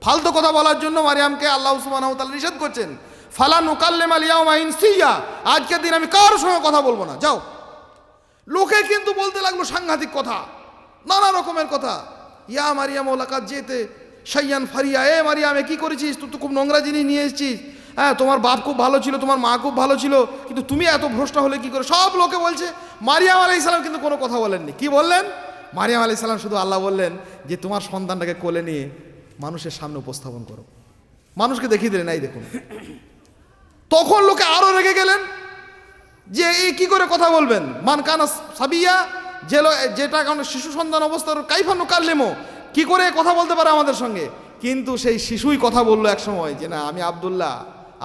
ফালতু কথা বলার জন্য মারিয়ামকে আল্লাহ সুবহানাহু ওয়া তাআলা নিষেধ করছেন, ফালা নুকাল্লিমা আল ইয়াওমা ইনসিয়া, আজকের দিন আমি কারোর সঙ্গে কথা বলবো না, যাও। লোকে কিন্তু বলতে লাগলো সাংঘাতিক কথা, নানা রকমের কথা। ইয়া মারিয়াম লাকাদ জিতে শাইয়ান ফারিয়া, এ মারিয়াম কি করেছিস, তুই তো খুব নোংরা জিনিস নিয়ে এসেছিস। হ্যাঁ তোমার বাপ খুব ভালো ছিল, তোমার মা খুব ভালো ছিল, কিন্তু তুমি এত ভ্রষ্ট হলে কি করে? সব লোকে বলছে। মারিয়াম আলাইহিস সালাম কিন্তু কোনো কথা বলেননি। কি বললেন? মারিয়াম আলাইহিস সালাম শুধু আল্লাহ বললেন যে তোমার সন্তানটাকে কোলে নিয়ে মানুষের সামনে উপস্থাপন করো, মানুষকে দেখিয়ে দিলেন এই দেখুন। তখন লোকে আরো রেগে গেলেন যে এই কি করে কথা বলবেন, মান কানা সাবিয়া, যেটা কারণ শিশু সন্তান অবস্থার কাইফানু কাল্লেমো, কি করে কথা বলতে পারে আমাদের সঙ্গে? কিন্তু সেই শিশুই কথা বললো এক সময় যে না, আমি আব্দুল্লাহ,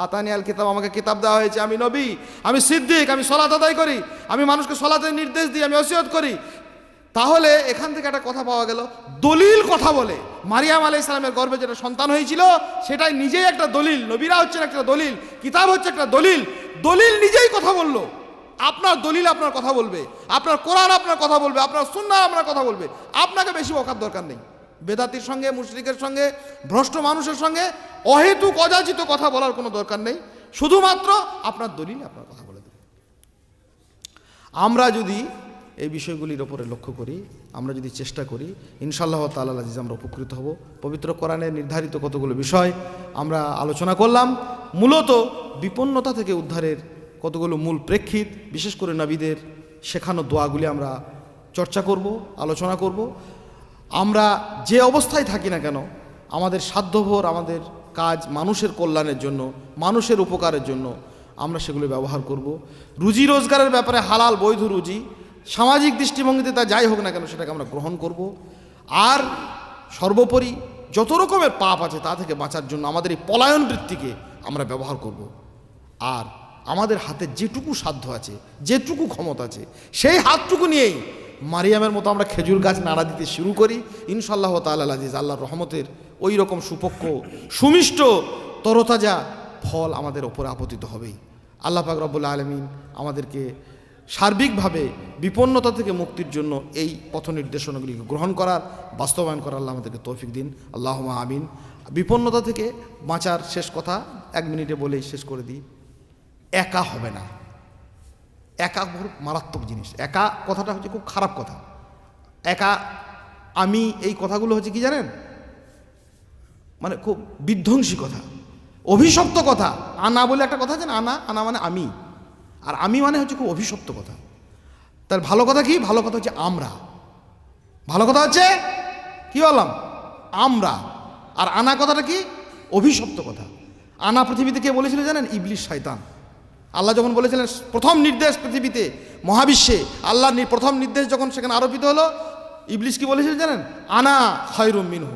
আতানি আল কিতাব, আমাকে কিতাব দেওয়া হয়েছে, আমি নবী, আমি সিদ্দিক, আমি সলাত আদায় করি, আমি মানুষকে সলাতের নির্দেশ দিই, আমি ওসিয়ত করি। তাহলে এখান থেকে একটা কথা পাওয়া গেল, দলিল কথা বলে। মারিয়াম আলাইহিস সালামের গর্ভে যেটা সন্তান হয়েছিল সেটাই নিজেই একটা দলিল। নবীরা হচ্ছেন একটা দলিল, কিতাব হচ্ছে একটা দলিল। দলিল নিজেই কথা বললো। আপনার দলিল আপনার কথা বলবে, আপনার কোরআন আপনার কথা বলবে, আপনার সুন্নাহ আপনার কথা বলবে। আপনাকে বেশি বকার দরকার নেই। বেদাতির সঙ্গে, মুশরিকের সঙ্গে, ভ্রষ্ট মানুষের সঙ্গে অহেতুক অযাচিত কথা বলার কোনো দরকার নেই। শুধুমাত্র আপনার দলিল আপনার কথা বলে দেবে। আমরা যদি এই বিষয়গুলির ওপরে লক্ষ্য করি, আমরা যদি চেষ্টা করি, ইনশাআল্লাহ তাআলা আজিজ আমরা উপকৃত হব। পবিত্র কোরআনের নির্ধারিত কতগুলো বিষয় আমরা আলোচনা করলাম। মূলত বিপন্নতা থেকে উদ্ধারের কতগুলো মূল প্রেক্ষিত, বিশেষ করে নবীদের শেখানো দোয়াগুলি আমরা চর্চা করব, আলোচনা করব। আমরা যে অবস্থায় থাকি না কেন, আমাদের সাধ্যভর আমাদের কাজ মানুষের কল্যাণের জন্য, মানুষের উপকারের জন্য আমরা সেগুলো ব্যবহার করব। রুজি রোজগারের ব্যাপারে হালাল বৈধ রুজি, সামাজিক দৃষ্টিভঙ্গিতে তা যাই হোক না কেন সেটাকে আমরা গ্রহণ করব। আর সর্বোপরি যত রকমের পাপ আছে তা থেকে বাঁচার জন্য আমাদের এই পলায়ন বৃত্তিকে আমরা ব্যবহার করব। আর আমাদের হাতে যেটুকু সাধ্য আছে, যেটুকু ক্ষমতা আছে, সেই হাতটুকু নিয়েই মারিয়ামের মতো আমরা খেজুর গাছ নাড়া দিতে শুরু করি। ইনশাআল্লাহ তাআলা আজিজ আল্লাহর রহমতের ওই রকম সুপক্ষ, সুমিষ্ট, তরতাজা ফল আমাদের ওপরে আপতিত হবেই। আল্লাহ পাক রব্বুল আলামিন আমাদেরকে সার্বিকভাবে বিপন্নতা থেকে মুক্তির জন্য এই পথ নির্দেশনাগুলিকে গ্রহণ করার, বাস্তবায়ন করার আল্লাহ আমাদেরকে তৌফিক দিন। আল্লাহুম্মা আমিন। বিপন্নতা থেকে বাঁচার শেষ কথা 1 মিনিটে বলেই শেষ করে দিই। একা হবে না। একা বড় মারাত্মক জিনিস। একা কথাটা হচ্ছে খুব খারাপ কথা। একা, আমি, এই কথাগুলো হচ্ছে কি জানেন, মানে খুব বিধ্বংসী কথা, অভিশপ্ত কথা। আনা বলে একটা কথা আছে না, আনা, আনা মানে আমি, আর আমি মানে হচ্ছে খুব অভিশপ্ত কথা। তার ভালো কথা কি? ভালো কথা হচ্ছে আমরা। ভালো কথা হচ্ছে কি বললাম? আমরা। আর আনা কথাটা কি? অভিশপ্ত কথা। আনা পৃথিবীতে কে বলেছিল জানেন? ইবলিস, শয়তান। আল্লাহ যখন বলেছিলেন প্রথম নির্দেশ পৃথিবীতে, মহাবিশ্বে আল্লাহর প্রথম নির্দেশ যখন সেখানে আরোপিত হলো, ইবলিস কি বলেছিলেন জানেন? আনা খায়রুম মিনহু,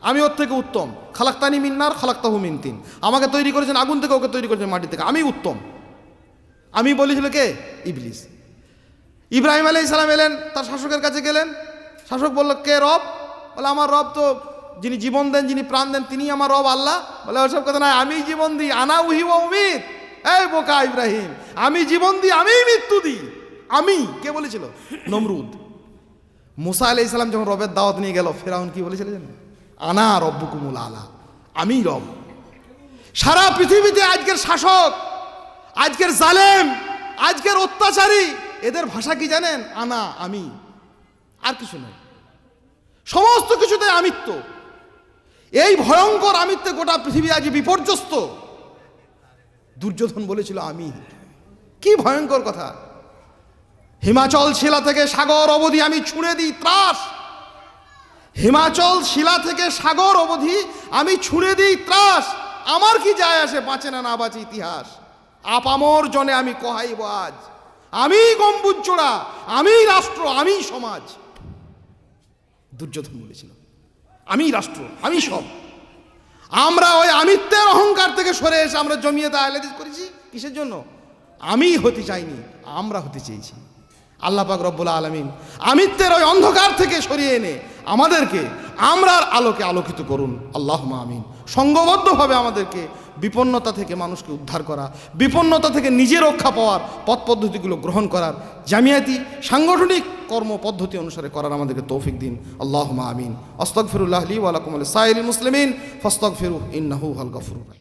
আমি ওর থেকে উত্তম। খালাক্তানি মিন নার খালাক্তাহু মিন তিন, আমাকে তৈরি করেছেন আগুন থেকে, ওকে তৈরি করেছেন মাটি থেকে, আমি উত্তম। আমি বলেছিল কে? ইবলিস। ইব্রাহিম আলাইহিস সালাম এলেন, তার শাসকের কাছে গেলেন। শাসক বলল, কে রব? বলে, আমার রব তো যিনি জীবন দেন, যিনি প্রাণ দেন, তিনি আমার রব আল্লাহ। বলে, ওসব কথা নয়, আমি জীবন দিই, আনা উহি ওয়া উমিত। এই বোকা ইব্রাহিম, আমি জীবন দিই, আমিই মৃত্যু দিই। আমি, কে বলেছিল? নমরুদ। মুসা আলাইহিস সালাম যখন রবের দাওয়াত নিয়ে গেল, ফেরাউন কি বলেছিল জানেন? আনা রব্বুকুমুল আলা, আমি রব। সারা পৃথিবীতে আজকের শাসক, আজকের জালেম, আজকের অত্যাচারী, এদের ভাষা কি জানেন? আনা, আমি, আর কিছু নয়। সমস্ত কিছুতে আমিত্ব। এই ভয়ঙ্কর আমিত্বে গোটা পৃথিবী আজ বিপর্যস্ত। দুর্যোধন বলেছিল আমি। কি ভয়ঙ্কর কথা! হিমাচল শিলা থেকে সাগর অবধি আমি ছুঁড়ে দিই ত্রাস। হিমাচল শিলা থেকে সাগর অবধি আমি ছুঁড়ে দিই ত্রাস। আমার কি যায় আসে, বাঁচে না না বাঁচে ইতিহাস। আপামর জনে আমি কহাইব আজ, আমি গম্বুজ চূড়া, আমি রাষ্ট্র, আমি সমাজ। দুর্যোধন বলেছিল আমি রাষ্ট্র, আমি সব। আমরা ওই আমিত্বের অহংকার থেকে সরে এসে আমরা জমিয়তে আহলে হাদিস করেছি। কিসের জন্য? আমি হতে চাইনি, আমরা হতে চেয়েছি। আল্লাহ পাক রব্বুল আলামিন আমিত্বের ওই অন্ধকার থেকে সরিয়ে এনে আমাদেরকে আমরার আলোকে আলোকিত করুন। আল্লাহুম্মা আমিন। সংঘবদ্ধভাবে আমাদেরকে বিপন্নতা থেকে মানুষকে উদ্ধার করা, বিপন্নতা থেকে নিজে রক্ষা পাওয়ার পথ পদ্ধতিগুলো গ্রহণ করার, জামিয়াতি সাংগঠনিক কর্ম পদ্ধতি অনুসারে করার আমাদেরকে তৌফিক দিন। আল্লাহুম্মা আমিন। আস্তাগফিরুল্লাহ লি ওয়া লাকুম ওয়া লিসাইরিল মুসলিমিন ফাস্তাগফিরুহু ইন্নাহু হুয়াল গফুরুর রাহিম।